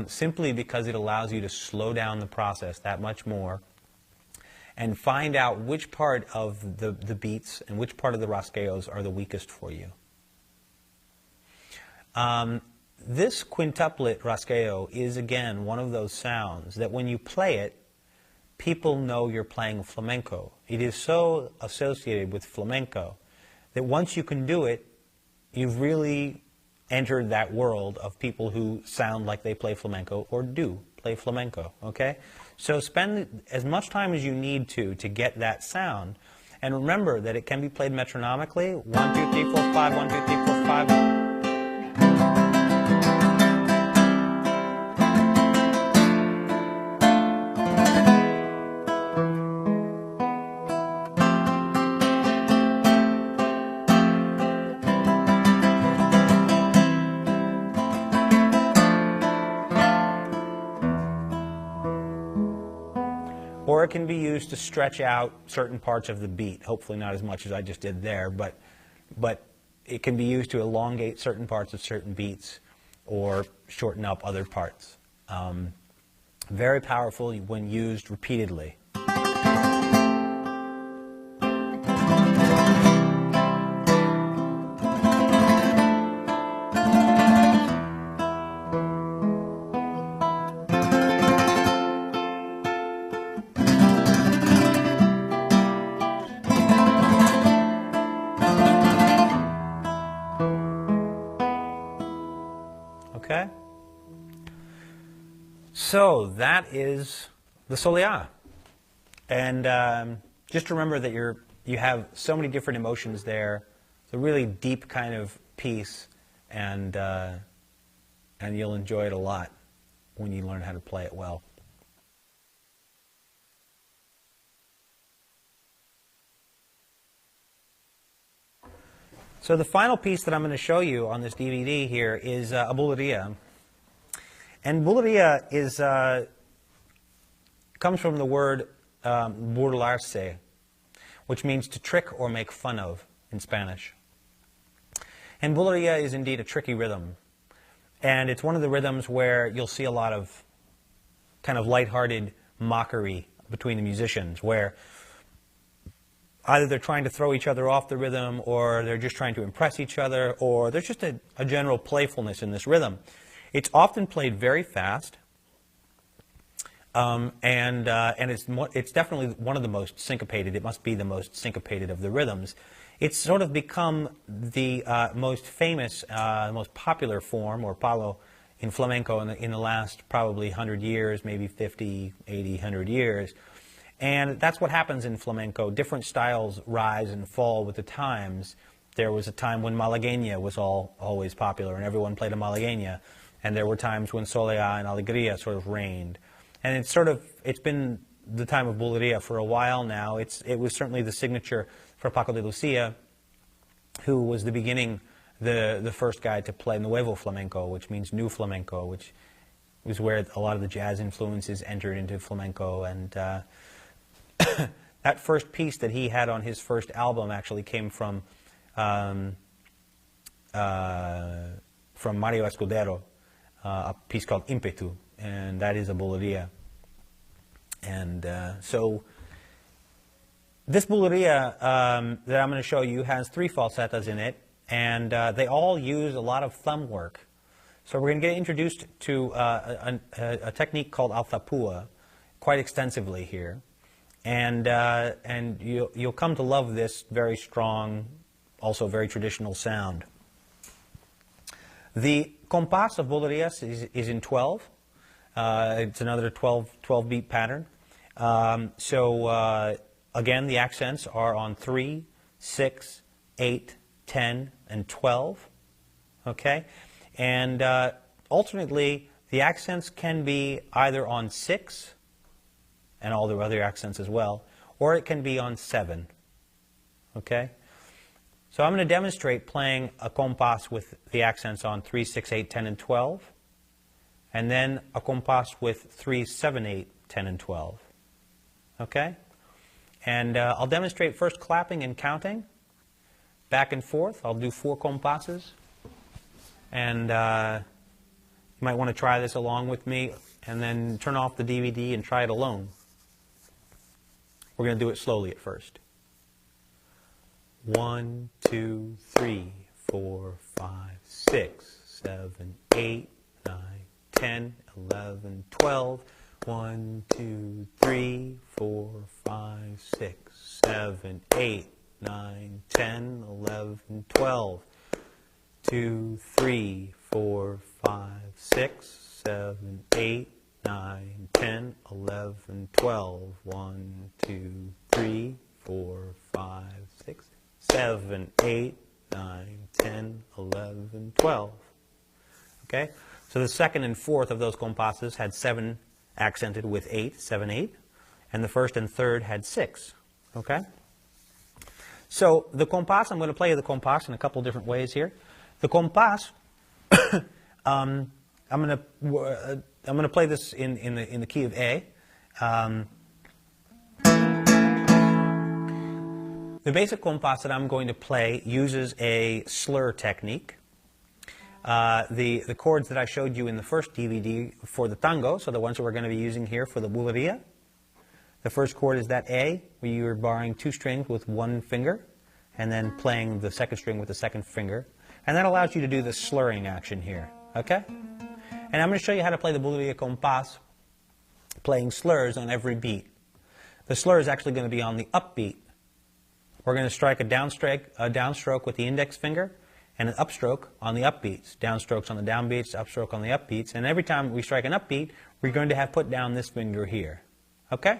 simply because it allows you to slow down the process that much more and find out which part of the beats and which part of the rasgueos are the weakest for you. This quintuplet rasgueo is, again, one of those sounds that when you play it, people know you're playing flamenco. It is so associated with flamenco that once you can do it, you've really entered that world of people who sound like they play flamenco or do play flamenco, okay? So spend as much time as you need to get that sound. And remember that it can be played metronomically. 1, 2, 3, 4, 5, 1, 2, 3, 4, 5. or it can be used to stretch out certain parts of the beat. Hopefully not as much as I just did there, but it can be used to elongate certain parts of certain beats or shorten up other parts. Very powerful when used repeatedly. Okay? So that is the thuâ. And just remember that you have so many different emotions there. It's a really deep kind of piece, and you'll enjoy it a lot when you learn how to play it well. So the final piece that I'm going to show you on this DVD here is a bulería. And bulería comes from the word burlarse, which means to trick or make fun of in Spanish. And bulería is indeed a tricky rhythm. And it's one of the rhythms where you'll see a lot of kind of lighthearted mockery between the musicians, where either they're trying to throw each other off the rhythm, or they're just trying to impress each other, or there's just a general playfulness in this rhythm. It's often played very fast, and it's definitely one of the most syncopated. It must be the most syncopated of the rhythms. It's sort of become the most famous, most popular form, or palo, in flamenco in the last probably 100 years, maybe 50, 80, 100 years. And that's what happens in flamenco. Different styles rise and fall with the times. There was a time when malagueña was always popular, and everyone played a malagueña. And there were times when soleá and alegría sort of reigned. And it's been the time of bulería for a while now. It was certainly the signature for Paco de Lucia, who was the first guy to play nuevo flamenco, which means new flamenco, which was where a lot of the jazz influences entered into flamenco. And that first piece that he had on his first album actually came from Mario Escudero, a piece called Impetu, and that is a bulería. And so this bulería that I'm going to show you has 3 falsetas in it, and they all use a lot of thumb work. So we're going to get introduced to a technique called al thuâ quite extensively here. And you'll come to love this very strong, also very traditional sound. The compás of bulerías is in 12. It's another 12-beat pattern. Again, the accents are on 3, 6, 8, 10, and 12. Okay? And alternately, the accents can be either on 6, and all the other accents as well, or it can be on 7. Okay? So I'm going to demonstrate playing a compás with the accents on 3, 6, 8, 10, and 12, and then a compás with 3, 7, 8, 10, and 12. Okay? And I'll demonstrate first clapping and counting, back and forth. I'll do 4 compasses, and you might want to try this along with me, and then turn off the DVD and try it alone. We're going to do it slowly at first. 1, 2, 3, 4, 5, 6, 7, 8, 9, 10, 11, 12. 1, 2, 3, 4, 5, 6, 7, 8, 9, 10, 11, 12. 2, 3, 4, 5, 6, 7, 8, 9, 10, 11, 12. 1, 2, 3, 4, 5, 6, 7, 8, 9, 10, 11, 12. Okay? So the second and fourth of those compasses had 7 accented with 8, 7, 8. And the first and third had 6. Okay? So the compás, I'm going to play the compás in a couple different ways here. The compás, I'm going to play this in the key of A. The basic compás that I'm going to play uses a slur technique. The chords that I showed you in the first DVD for the tango, so the ones that we're going to be using here for the bulería. The first chord is that A, where you're barring two strings with one finger, and then playing the second string with the second finger. And that allows you to do the slurring action here, okay? And I'm going to show you how to play the bulería compás, playing slurs on every beat. The slur is actually going to be on the upbeat. We're going to strike a downstroke with the index finger, and an upstroke on the upbeats. Downstrokes on the downbeats, upstroke on the upbeats. And every time we strike an upbeat, we're going to have put down this finger here. Okay?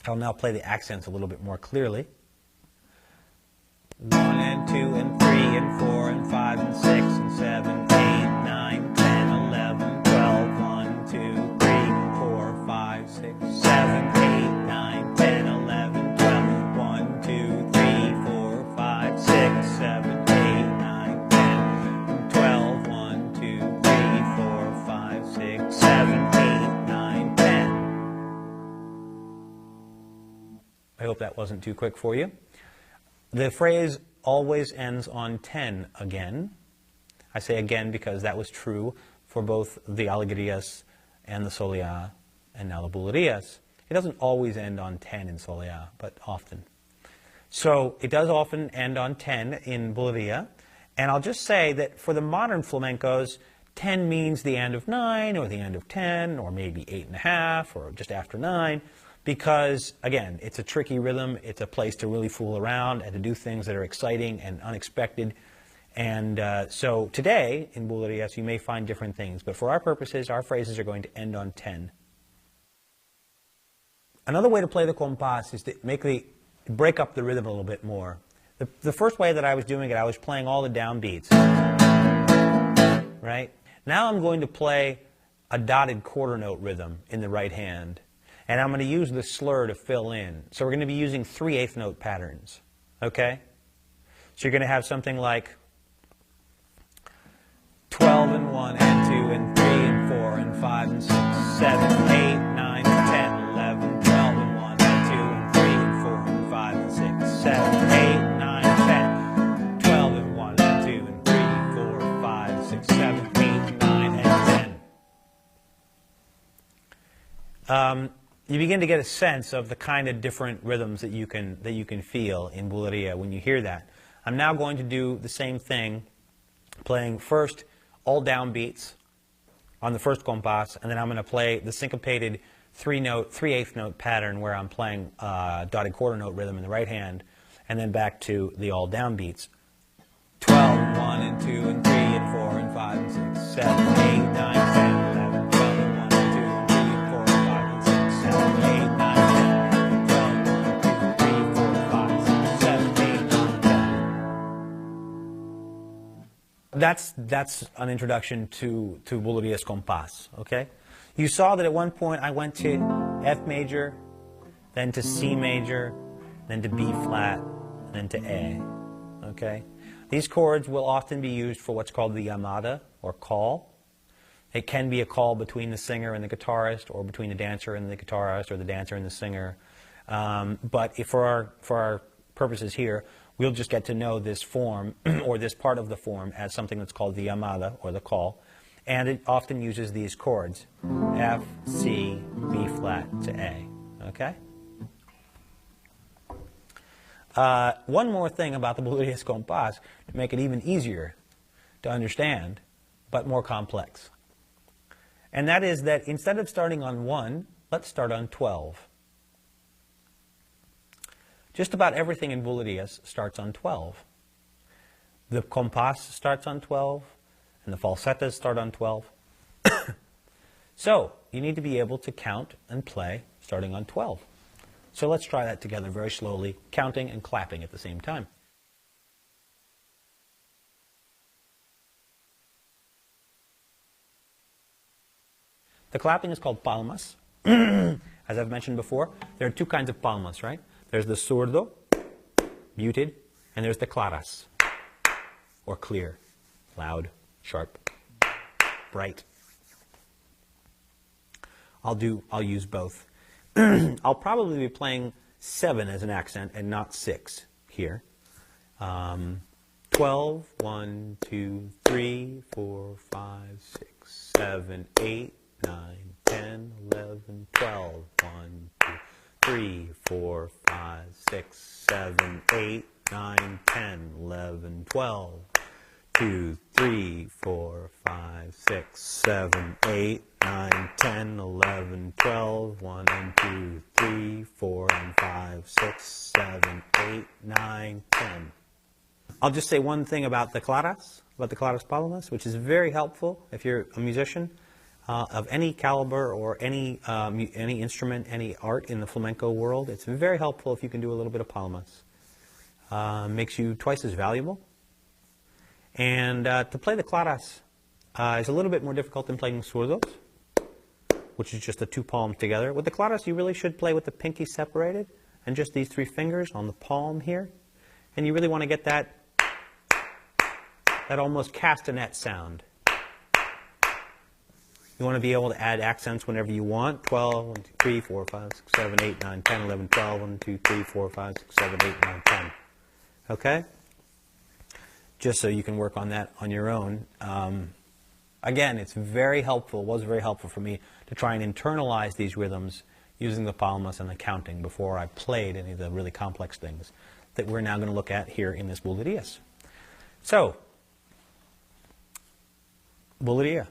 I'll now play the accents a little bit more clearly. 1 and 2 and 3 and 4 and 5 and 6 and 7, 8, 9, 10, 11, 12, 1, 2, 3, 4, 5, 6, 7, 8, 9, 10, 11, 12, 1, 2, 3, 4, 5, 6, 7, 8, 9, 10, 12, 1, 2, 3, 4, 5, 6, 7, 8, 9, 10. I hope that wasn't too quick for you. The phrase always ends on 10 again. I say again because that was true for both the alegrias and the soleá and now the bulerías. It doesn't always end on 10 in soleá, but often. So it does often end on 10 in bulería. And I'll just say that for the modern flamencos, 10 means the end of 9 or the end of 10 or maybe 8.5 or just after 9. Because, again, it's a tricky rhythm. It's a place to really fool around and to do things that are exciting and unexpected. And so today, in bulerías, you may find different things. But for our purposes, our phrases are going to end on 10. Another way to play the compás is to break up the rhythm a little bit more. The first way that I was doing it, I was playing all the downbeats. Right? Now I'm going to play a dotted quarter note rhythm in the right hand. And I'm going to use the slur to fill in. So we're going to be using 3/8 note patterns. Okay? So you're going to have something like 12 and 1 and 2 and 3 and 4 and 5 and 6, 7, 8, 9, 10, 11, 12 and 1 and 2 and 3 and 4 and 5 and 6, 7, 8, 9, 10, 12 and 1 and 2 and 3, 4, 5, 6, 7, 8, 9, and 10. You begin to get a sense of the kind of different rhythms that you can feel in bulería when you hear that. I'm now going to do the same thing, playing first all downbeats on the first compás, and then I'm going to play the syncopated 3/8 note pattern where I'm playing dotted quarter note rhythm in the right hand, and then back to the all downbeats. 12 and 1 and 2 and 3 and 4 and 5 and 6, 7, 8, 9, 10, 11, 12 and 1 and 2 and 3 and 4 and 5 and 6, 7, 8, 9, 10, 12, 1, 2, 3, 4, 5, 6, 7, 8, 9, 10. That's an introduction to bulerías compás, okay? You saw that at one point I went to F major, then to C major, then to B flat, then to A, okay? These chords will often be used for what's called the llamada, or call. It can be a call between the singer and the guitarist, or between the dancer and the guitarist, or the dancer and the singer. But for our purposes here, we'll just get to know this form, or this part of the form, as something that's called the llamada, or the call. And it often uses these chords, F, C, B flat to A, okay? One more thing about the bulerías compás to make it even easier to understand, but more complex. And that is that instead of starting on 1, let's start on 12. Just about everything in bulerías starts on 12. The compás starts on 12, and the falsettas start on 12. So, you need to be able to count and play starting on 12. So let's try that together very slowly, counting and clapping at the same time. The clapping is called palmas. As I've mentioned before, there are two kinds of palmas, right? There's the surdo, muted, and there's the claras, or clear, loud, sharp, bright. I'll use both. I'll probably be playing 7 as an accent and not 6 here. 12, 1, 2, 3, 4, 5, 6, 7, 8, 9, 10, 11, 12, 1, 2, 3, 4, 5, 6, 7, 8, 9, 10, 11, 12, 2, 3, 4, 5, 6, 7, 8, 9, 10, 11, 12, 1 and 2, 3, 4 and 5, 6, 7, 8, 9, 10. I'll just say one thing about the claras palmas, which is very helpful if you're a musician of any caliber or any instrument, any art in the flamenco world. It's very helpful if you can do a little bit of palmas. Makes you twice as valuable. And to play the claras is a little bit more difficult than playing zurdos, which is just the 2 palms together. With the claras, you really should play with the pinky separated and just these 3 fingers on the palm here. And you really want to get that almost castanet sound. You want to be able to add accents whenever you want. 12, 1, 2, 3, 4, 5, 6, 7, 8, 9, 10, 11, 12, 1, 2, 3, 4, 5, 6, 7, 8, 9, 10. Okay? Just so you can work on that on your own. Again, it's very helpful, was very helpful for me to try and internalize these rhythms using the palmas and the counting before I played any of the really complex things that we're now going to look at here in this bulerías. So, bulería.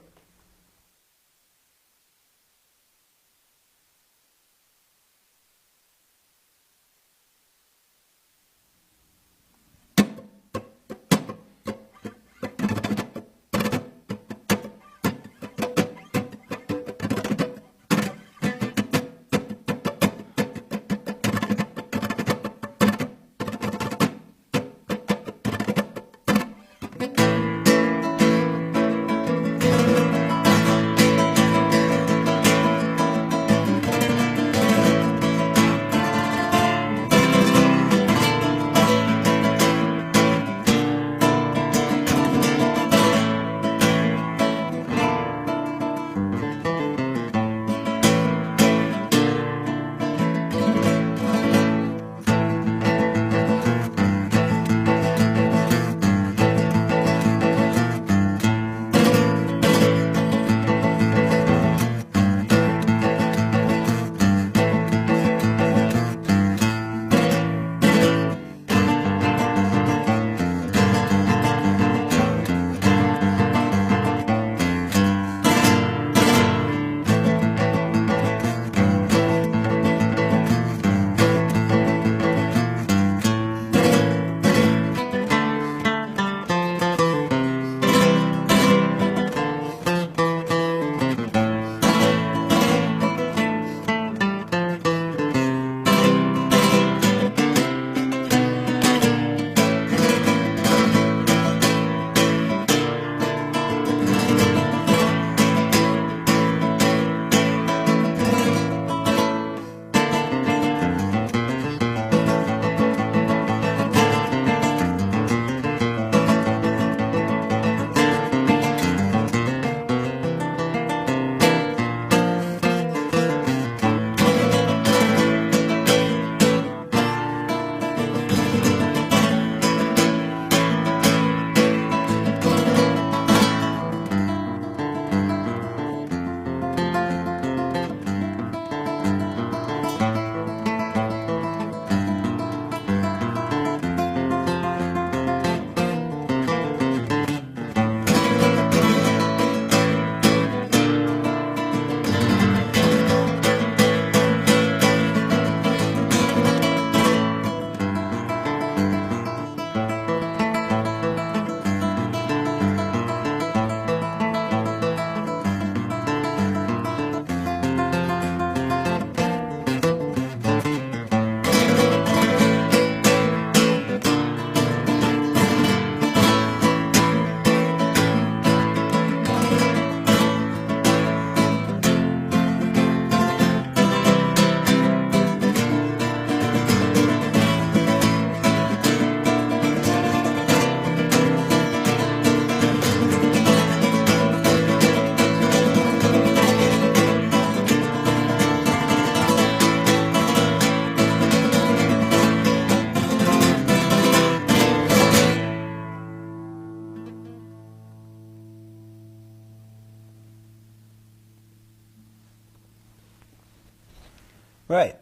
Right.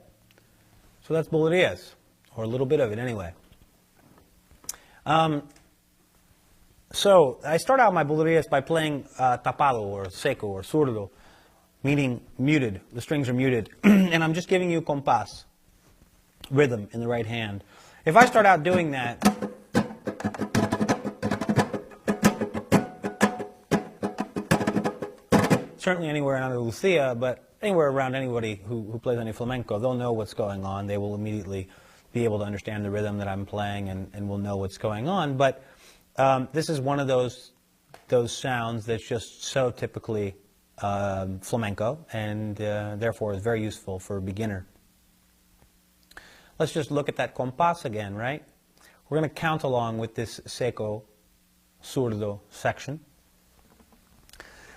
So that's bulerías, or a little bit of it anyway. So I start out my bulerías by playing tapado or seco or zurdo, meaning muted. The strings are muted. And I'm just giving you compás, rhythm in the right hand. If I start out doing that, certainly anywhere in Andalusia, but anywhere around anybody who plays any flamenco, they'll know what's going on. They will immediately be able to understand the rhythm that I'm playing and will know what's going on. But this is one of those sounds that's just so typically flamenco, and therefore is very useful for a beginner. Let's just look at that compás again, right? We're going to count along with this seco, zurdo section.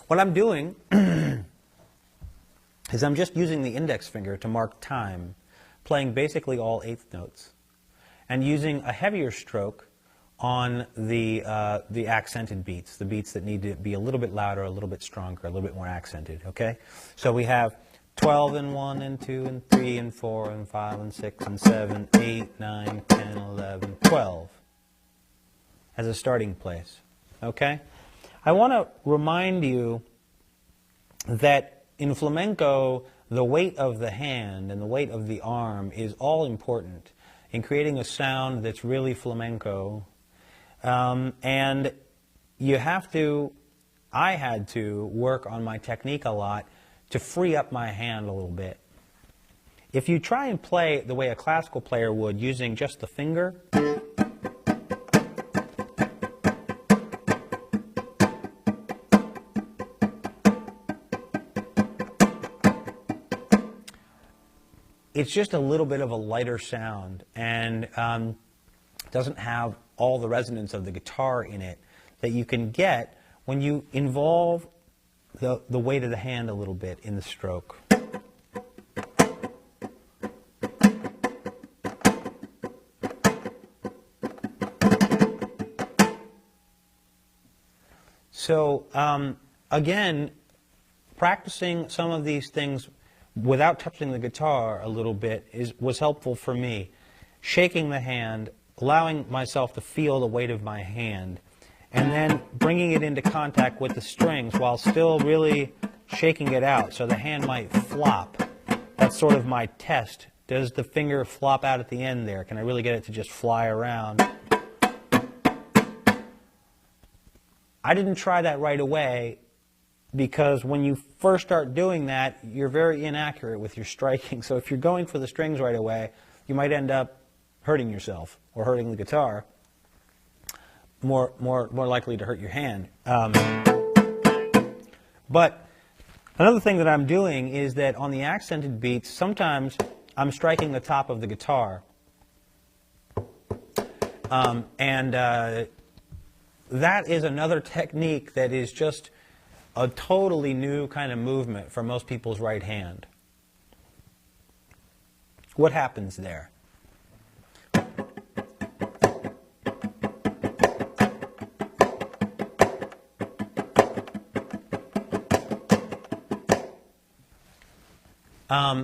What I'm doing is I'm just using the index finger to mark time, playing basically all eighth notes, and using a heavier stroke on the accented beats, the beats that need to be a little bit louder, a little bit stronger, a little bit more accented, okay? So we have 12 and 1 and 2 and 3 and 4 and 5 and 6 and 7, 8, 9, 10, 11, 12 as a starting place, okay? I want to remind you that in flamenco, the weight of the hand and the weight of the arm is all important in creating a sound that's really flamenco. And you have to, I had to work on my technique a lot to free up my hand a little bit. If you try and play the way a classical player would using just the finger, it's just a little bit of a lighter sound and doesn't have all the resonance of the guitar in it that you can get when you involve the weight of the hand a little bit in the stroke. So again, practicing some of these things without touching the guitar a little bit was helpful for me. Shaking the hand, allowing myself to feel the weight of my hand, and then bringing it into contact with the strings while still really shaking it out so the hand might flop. That's sort of my test. Does the finger flop out at the end there? Can I really get it to just fly around? I didn't try that right away, because when you first start doing that, you're very inaccurate with your striking. So if you're going for the strings right away, you might end up hurting yourself or hurting the guitar. More likely to hurt your hand. But another thing that I'm doing is that on the accented beats, sometimes I'm striking the top of the guitar. That is another technique that is just a totally new kind of movement for most people's right hand. What happens there?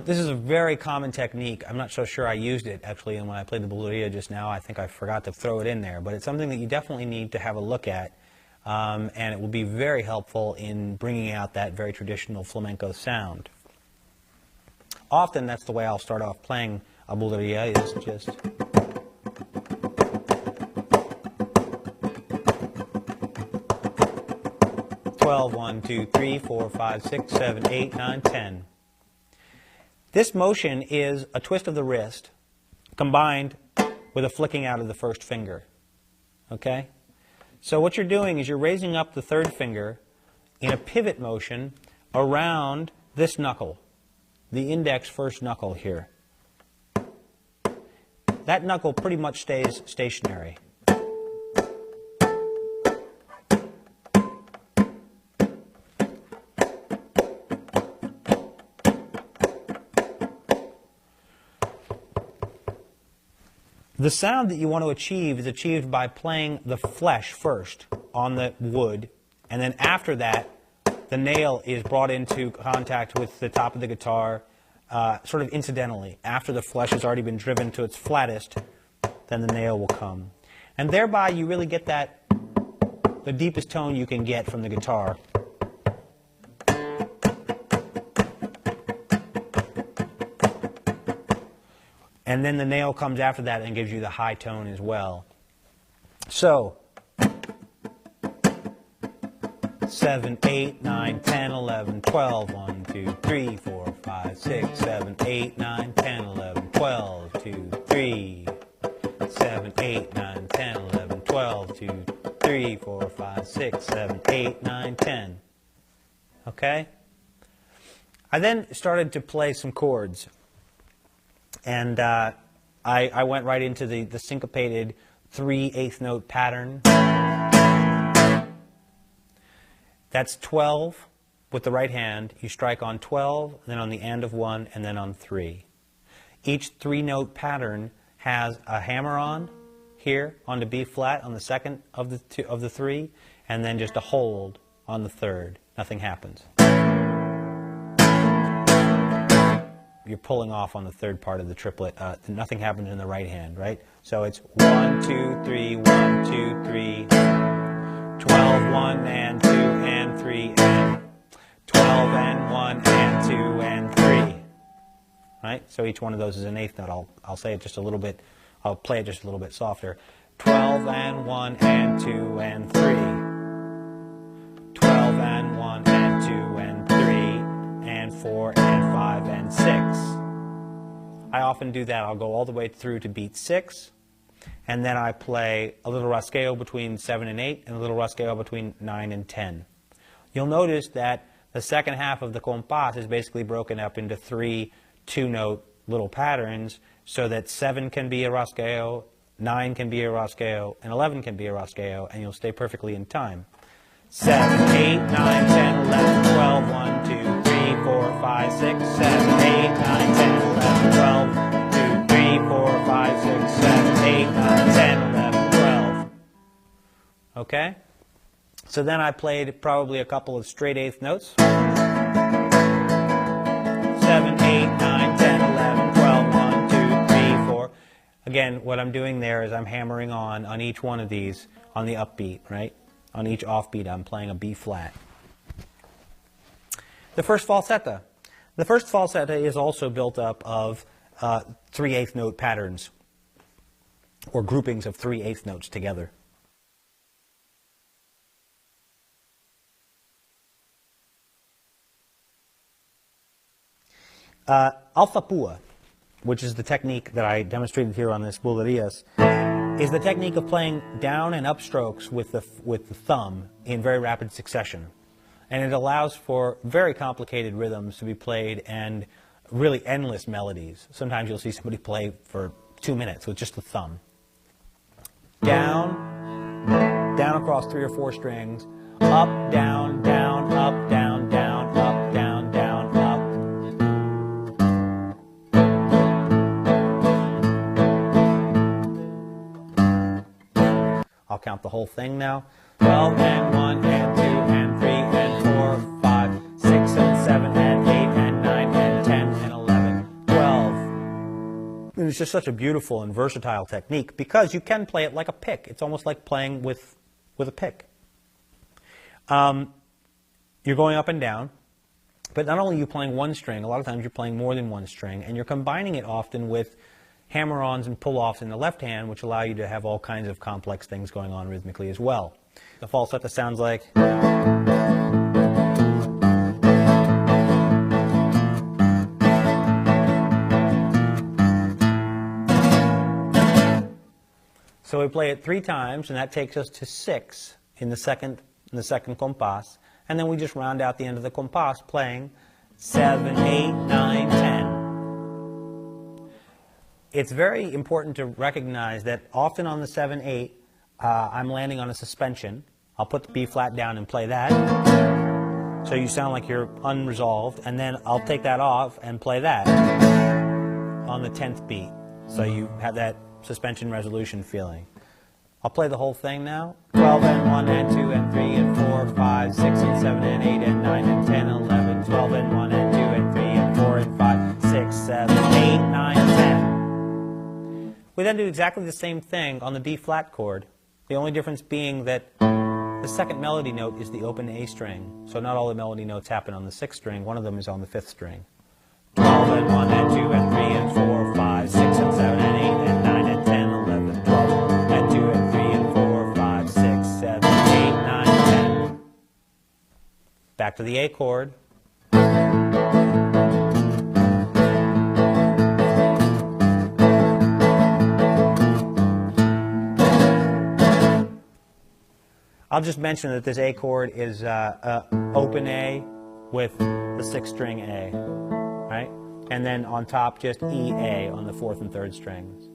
This is a very common technique. I'm not so sure I used it, actually, and when I played the bulería just now, I think I forgot to throw it in there. But it's something that you definitely need to have a look at, and it will be very helpful in bringing out that very traditional flamenco sound. Often, that's the way I'll start off playing a bulería, is just... "12, 1, 2, 3, 4, 5, 6, 7, 8, 9, 10. This motion is a twist of the wrist combined with a flicking out of the first finger. Okay? So what you're doing is you're raising up the third finger in a pivot motion around this knuckle, the index first knuckle here. That knuckle pretty much stays stationary. The sound that you want to achieve is achieved by playing the flesh first on the wood, and then after that, the nail is brought into contact with the top of the guitar, sort of incidentally. After the flesh has already been driven to its flattest, then the nail will come. And thereby you really get that, the deepest tone you can get from the guitar. And then the nail comes after that and gives you the high tone as well. So, 7, 8, 9, 10, 11, 12, 1, 2, 3, 4, 5, 6, 7, 8, 9, 10, 11, 12, 2, 3, 7, 8, 9, 10, 11, 12, 2, 3, 4, 5, 6, 7, 8, 9, 10. Okay? I then started to play some chords. And I went right into the syncopated 3/8 note pattern. That's 12 with the right hand. You strike on 12, then on the end of 1, and then on 3. Each 3-note pattern has a hammer-on here on the B flat on the second of the 3, and then just a hold on the third. Nothing happens. You're pulling off on the third part of the triplet. Nothing happens in the right hand, right? So it's 1, 2, 3, 1, 2, 3, 12, 1, and 2, and 3, and 12, and 1, and 2, and 3. Right? So each one of those is an eighth note. I'll say it just a little bit, I'll play it just a little bit softer. 12, and 1, and 2, and 3. 12, and 1, and 2, and 3, and 4, and 5, and 6. I often do that. I'll go all the way through to beat 6, and then I play a little rasgueo between 7 and 8, and a little rasgueo between 9 and 10. You'll notice that the second half of the compás is basically broken up into 3 2-note little patterns, so that 7 can be a rasgueo, 9 can be a rasgueo, and 11 can be a rasgueo, and you'll stay perfectly in time. 7, 8, 9, 10, 11, 12, 1, 2, 3, 4, 5, 6, 7, 8, 9, 10, 11, 12, 2, 3, 4, 5, 6, 7, 8, 9, 10, 11, 12. Okay? So then I played probably a couple of straight eighth notes. 7, 8, 9, 10, 11, 12, 1, 2, 3, 4. Again, what I'm doing there is I'm hammering on each one of these on the upbeat, right? On each offbeat, I'm playing a B flat. The first falsetta. The first falsetta is also built up of 3/8 note patterns, or groupings of 3/8 notes together. Alfapua, which is the technique that I demonstrated here on this bulerías, is the technique of playing down and up strokes with the thumb in very rapid succession. And it allows for very complicated rhythms to be played and really endless melodies. Sometimes you'll see somebody play for 2 minutes with just the thumb. Down, down across 3 or 4 strings, up, down, down, up, down, down, up, down, down, up. I'll count the whole thing now. 12 and 1 and 2 and 3 and 4, 5, 6 and 7 and 8 and 9 and 10 and 11, 12. And it's just such a beautiful and versatile technique because you can play it like a pick. It's almost like playing with a pick. You're going up and down, but not only are you playing one string, a lot of times you're playing more than one string, and you're combining it often with hammer-ons and pull-offs in the left hand, which allow you to have all kinds of complex things going on rhythmically as well. The falsetto sounds like... So we play it 3 times, and that takes us to 6 in the second compás, and then we just round out the end of the compás playing 7, 8, 9, 10. It's very important to recognize that often on the 7, 8, I'm landing on a suspension. I'll put the B flat down and play that. So you sound like you're unresolved, and then I'll take that off and play that on the 10th beat. So you have that suspension resolution feeling. I'll play the whole thing now. 12 and 1 and 2 and 3 and 4, 5, 6 and 7 and 8 and 9 and 10 and 11, 12 and 1 and 2 and 3 and 4 and 5, 6 We then do exactly the same thing on the B flat chord, the only difference being that the second melody note is the open A string. So not all the melody notes happen on the 6th string. One of them is on the 5th string. 12 and 1 and 2 and 3 and 4, 5, 6 and 7 and 8 and 9 and 10, 11, 12 and 2 and 3 and 4, 5, 6, 7, 8, 9, 10. Back to the A chord. I'll just mention that this A chord is open A with the 6th string A, right? And then on top just E A on the 4th and 3rd strings.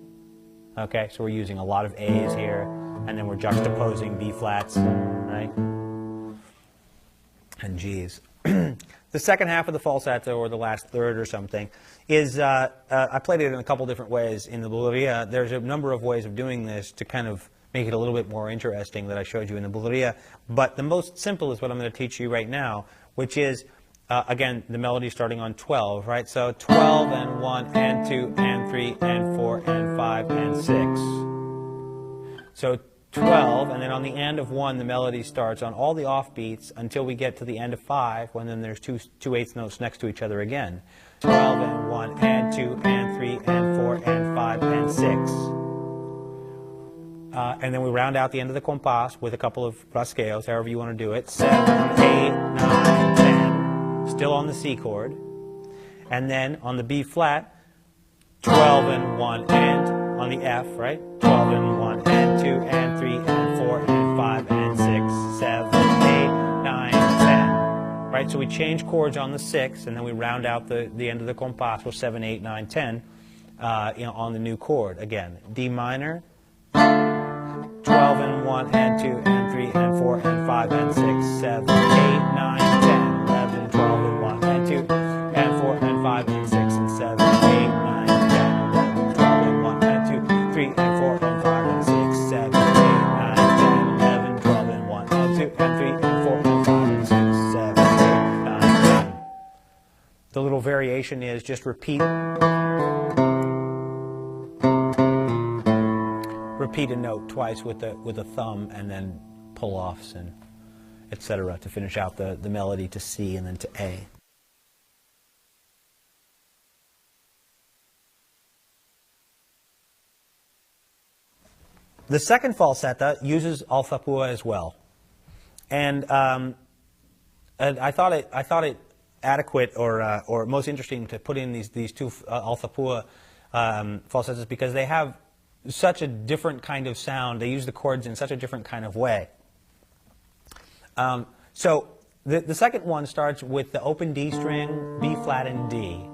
Okay, so we're using a lot of A's here, and then we're juxtaposing B flats, right? And G's. The second half of the falsetto, or the last third or something, is, I played it in a couple different ways in the bulería. There's a number of ways of doing this to kind of make it a little bit more interesting that I showed you in the bulería. But the most simple is what I'm going to teach you right now, which is, again, the melody starting on 12, right? So 12 and 1 and 2 and 3 and 4 and 5 and 6. So 12, and then on the end of 1, the melody starts on all the offbeats until we get to the end of 5, when then there's two eighth notes next to each other again. 12 and 1 and 2 and 3 and 4 and 5 and 6. And then we round out the end of the compás with a couple of rasgueos, however you want to do it. 7, 8, 9, 10. Still on the C chord. And then on the B flat, 12 and 1 and on the F, right? 12 and 1 and 2 and 3 and 4 and 5 and 6, 7, 8, 9, 10. Right? So we change chords on the 6, and then we round out the end of the compás with 7, 8, 9, 10 on the new chord. Again, D minor, 12 and 1 and 2 and 3 and 4 and 5 and 6, 7, 8, 9, 10, 11, 12 and 1 and 2 and 4 and 5 and 6 and 7, 8, 9, 10, 11, 12 and 1 and 2, 3 and 4 and 5 and 6, 7, 8, 9, 10, 11, 12 and 1 and 2 and 3 and 4 and 5 and 6, 7, 8, 9, 10. The little variation is just repeat a note twice with the thumb, and then pull-offs and etc. to finish out the melody to C and then to A. The second falsetto uses al thuâ as well, and I thought it adequate or most interesting to put in these two al thuâ falsettos because they have such a different kind of sound. They use the chords in such a different kind of way. So the second one starts with the open D string, B flat, and D.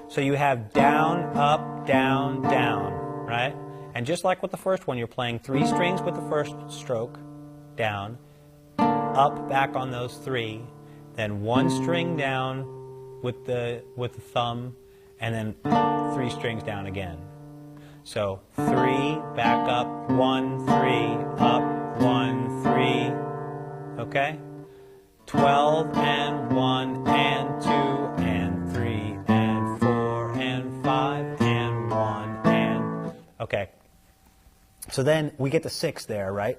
So you have down, up, down, down, right? And just like with the first one, you're playing 3 strings with the first stroke, down, up, back on those 3, then 1 string down with the thumb, and then 3 strings down again. So 3, back up, 1, 3, up, 1, 3, okay? 12 and 1 and 2 and 3 and 4 and 5 and 1 and, okay. So then we get to 6 there, right?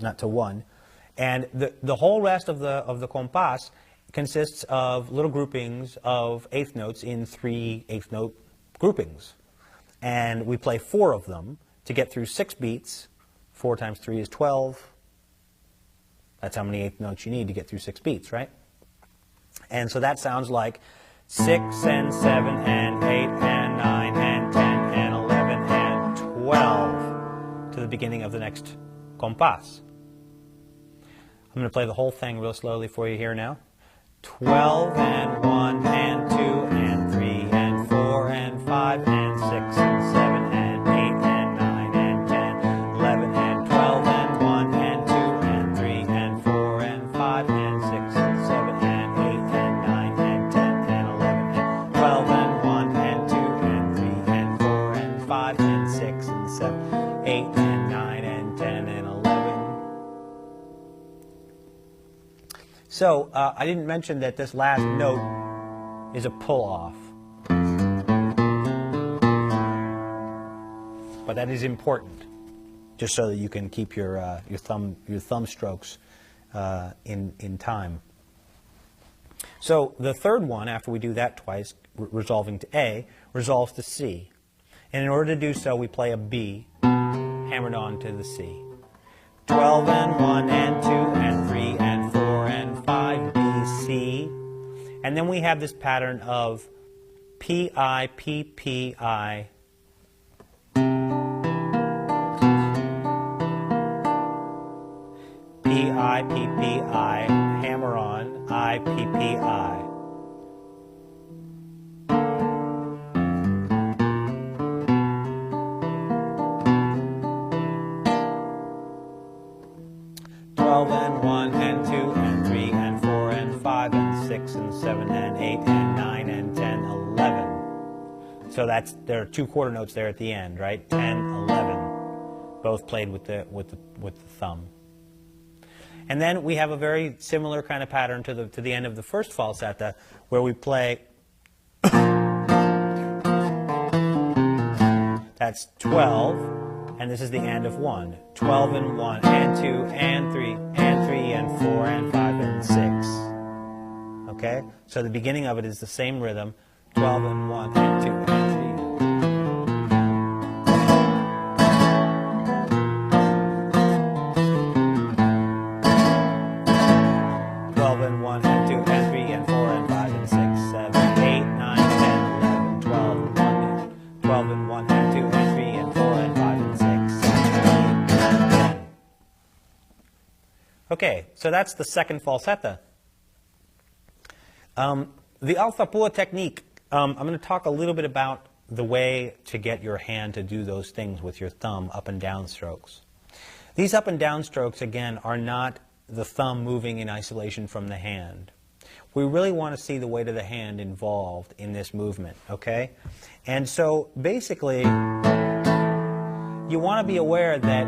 Not to 1. And the whole rest of the compás consists of little groupings of eighth notes in 3 eighth note groupings. And we play 4 of them to get through 6 beats. 4 times 3 is 12. That's how many eighth notes you need to get through 6 beats, right? And so that sounds like 6 and 7 and 8 and 9 and 10 and 11 and 12 to the beginning of the next compás. I'm going to play the whole thing real slowly for you here now. 12 and 1 and 2 and 3 and 4 and 5 and 6 and 7 and 8 and 9 and 10, 11 and 12 and 1 and 2 and 3 and 4 and 5 and 6 and 7 and 8 and 9 and 10 and 11 and 12 and 1 and 2 and 3 and 4 and 5 and 6 and 7, 8 and 9 and 10 and 11. So I didn't mention that this last note is a pull-off. but that is important, just so that you can keep your thumb strokes in time. So the third one, after we do that twice, resolving to A, resolves to C. And in order to do so, we play a B hammered on to the C. 12 and 1 and 2 and 3 and 4 and 5, B, C. And then we have this pattern of P, I, P, P, I. P, I, P, P, I, hammer on, I, P, P, I. And 1 and 2 and 3 and 4 and 5 and 6 and 7 and 8 and 9 and 10, 11. So there are two quarter notes there at the end, right? 10, 11, both played with the thumb. And then we have a very similar kind of pattern to the end of the first falsetta, where we play. That's 12. And this is the end of 1. 12 and 1 and 2 and 3 and 3 and 4 and 5 and 6. Okay? So the beginning of it is the same rhythm. 12 and 1 and 2 and 3. 12 and 1 and 2 and 3 and 4 and 5 and 6, 7, 8, 9, 10, 11, 12 and 1, 12 and 1 and 2 and 3 and 4 and 5 and 6. Okay, so that's the second falsetta. The al thuâ technique, I'm going to talk a little bit about the way to get your hand to do those things with your thumb, up and down strokes. These up and down strokes, again, are not the thumb moving in isolation from the hand. We really want to see the weight of the hand involved in this movement, okay? And so, basically, you want to be aware that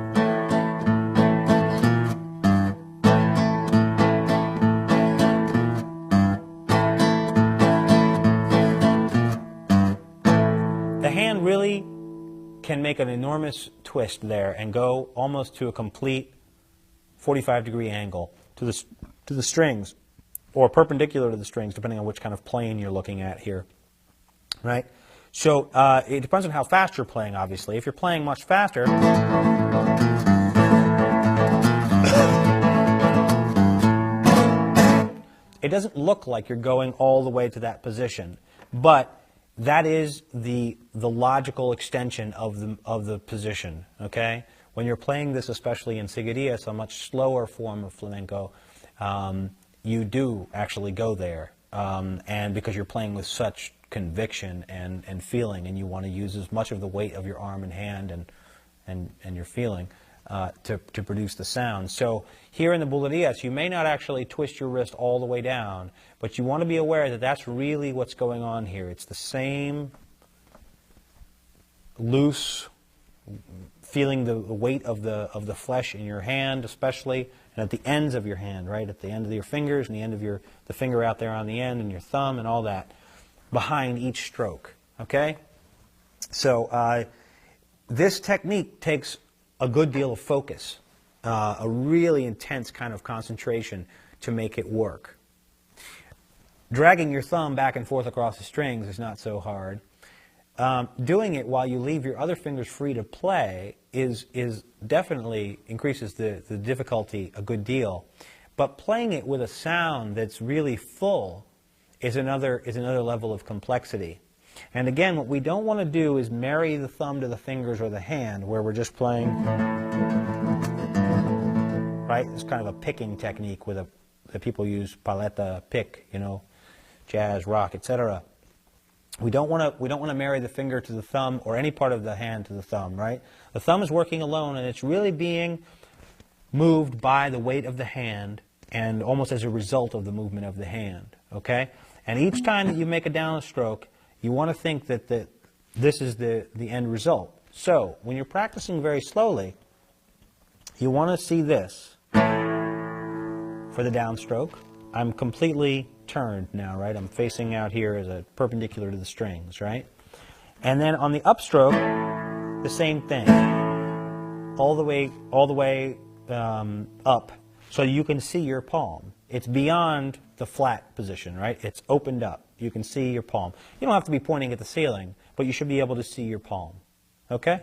really can make an enormous twist there and go almost to a complete 45-degree angle to the strings, or perpendicular to the strings, depending on which kind of plane you're looking at here, right? So it depends on how fast you're playing, obviously. If you're playing much faster, it doesn't look like you're going all the way to that position, but that is the logical extension of the position, okay? When you're playing this, especially in seguidillas, a much slower form of flamenco, you do actually go there, and because you're playing with such conviction and feeling, and you want to use as much of the weight of your arm and hand and your feeling to produce the sound. So here in the bulerías, you may not actually twist your wrist all the way down, but you want to be aware that that's really what's going on here. It's the same loose, feeling the weight of the flesh in your hand, especially, and at the ends of your hand, right? At the end of your fingers and the end of the finger out there on the end, and your thumb and all that behind each stroke, okay? So this technique takes a good deal of focus, a really intense kind of concentration to make it work. Dragging your thumb back and forth across the strings is not so hard. Doing it while you leave your other fingers free to play is definitely increases the difficulty a good deal. But playing it with a sound that's really full is another level of complexity. And again, what we don't want to do is marry the thumb to the fingers or the hand, where we're just playing, right? It's kind of a picking technique that people use, paleta, pick, you know, jazz, rock, etc. We don't want to marry the finger to the thumb or any part of the hand to the thumb, right? The thumb is working alone, and it's really being moved by the weight of the hand and almost as a result of the movement of the hand, okay? And each time that you make a downstroke, you want to think that this is the end result. So, when you're practicing very slowly, you want to see this for the downstroke. I'm completely turned now, right? I'm facing out here as a perpendicular to the strings, right? And then on the upstroke, the same thing, all the way up, so you can see your palm. It's beyond the flat position, right? It's opened up. You can see your palm. You don't have to be pointing at the ceiling, but you should be able to see your palm. Okay?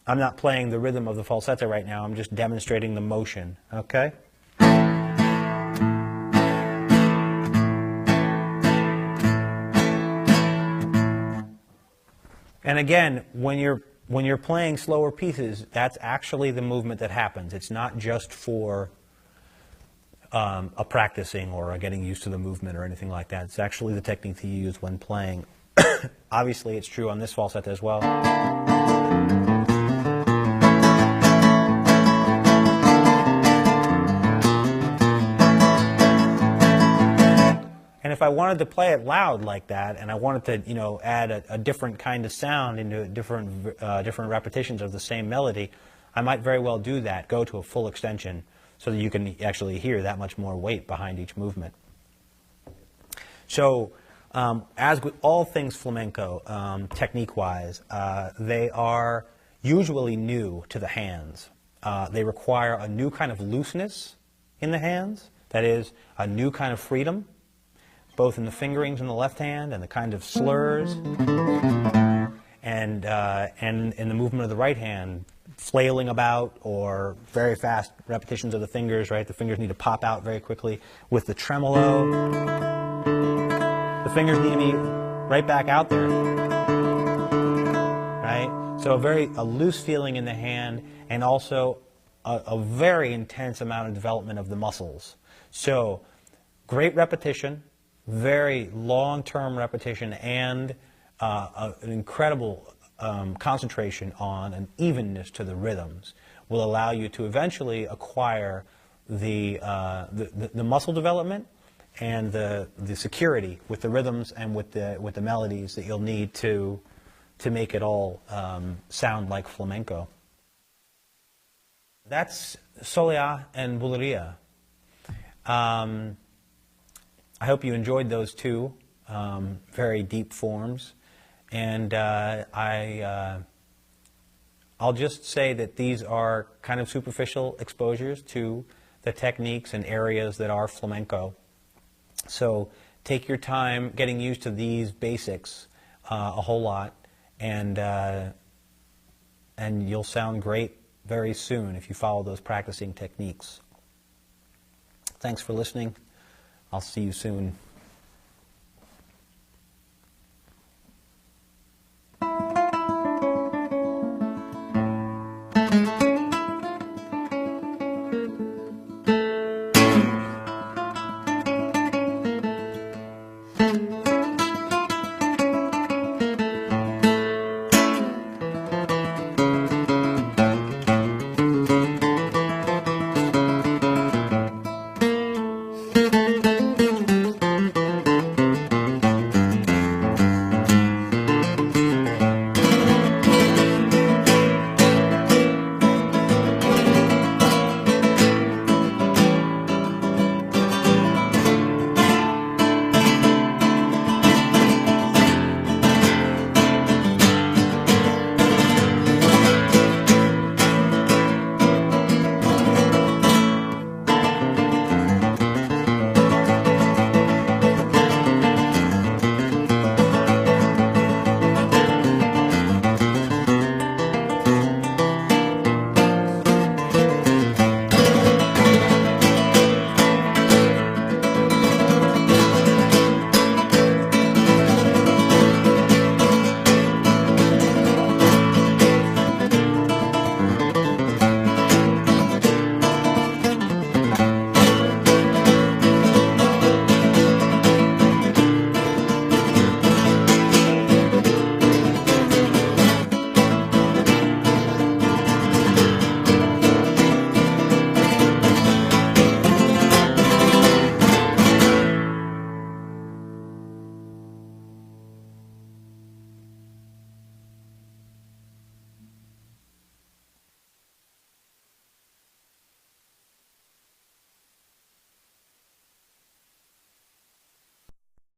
I'm not playing the rhythm of the falsetto right now. I'm just demonstrating the motion. Okay? And again, when you're playing slower pieces, that's actually the movement that happens. It's not just for a practicing or a getting used to the movement or anything like that. It's actually the technique that you use when playing. Obviously, it's true on this falsetto as well. And if I wanted to play it loud like that, and I wanted to, you know, add a different kind of sound into different repetitions of the same melody, I might very well do that, go to a full extension, so that you can actually hear that much more weight behind each movement. So, as with all things flamenco, technique-wise, they are usually new to the hands. They require a new kind of looseness in the hands, that is, a new kind of freedom, both in the fingerings in the left hand and the kind of slurs, and in the movement of the right hand, flailing about or very fast repetitions of the fingers, right? The fingers need to pop out very quickly. With the tremolo, the fingers need to be right back out there, right? So a loose feeling in the hand, and also a very intense amount of development of the muscles. So great repetition, very long-term repetition, and an incredible concentration on an evenness to the rhythms will allow you to eventually acquire the muscle development and the security with the rhythms and with the melodies that you'll need to make it all sound like flamenco. That's thuâ and bulería. I hope you enjoyed those two very deep forms, and I'll just say that these are kind of superficial exposures to the techniques and areas that are flamenco. So take your time getting used to these basics a whole lot, and you'll sound great very soon if you follow those practicing techniques. Thanks for listening. I'll see you soon.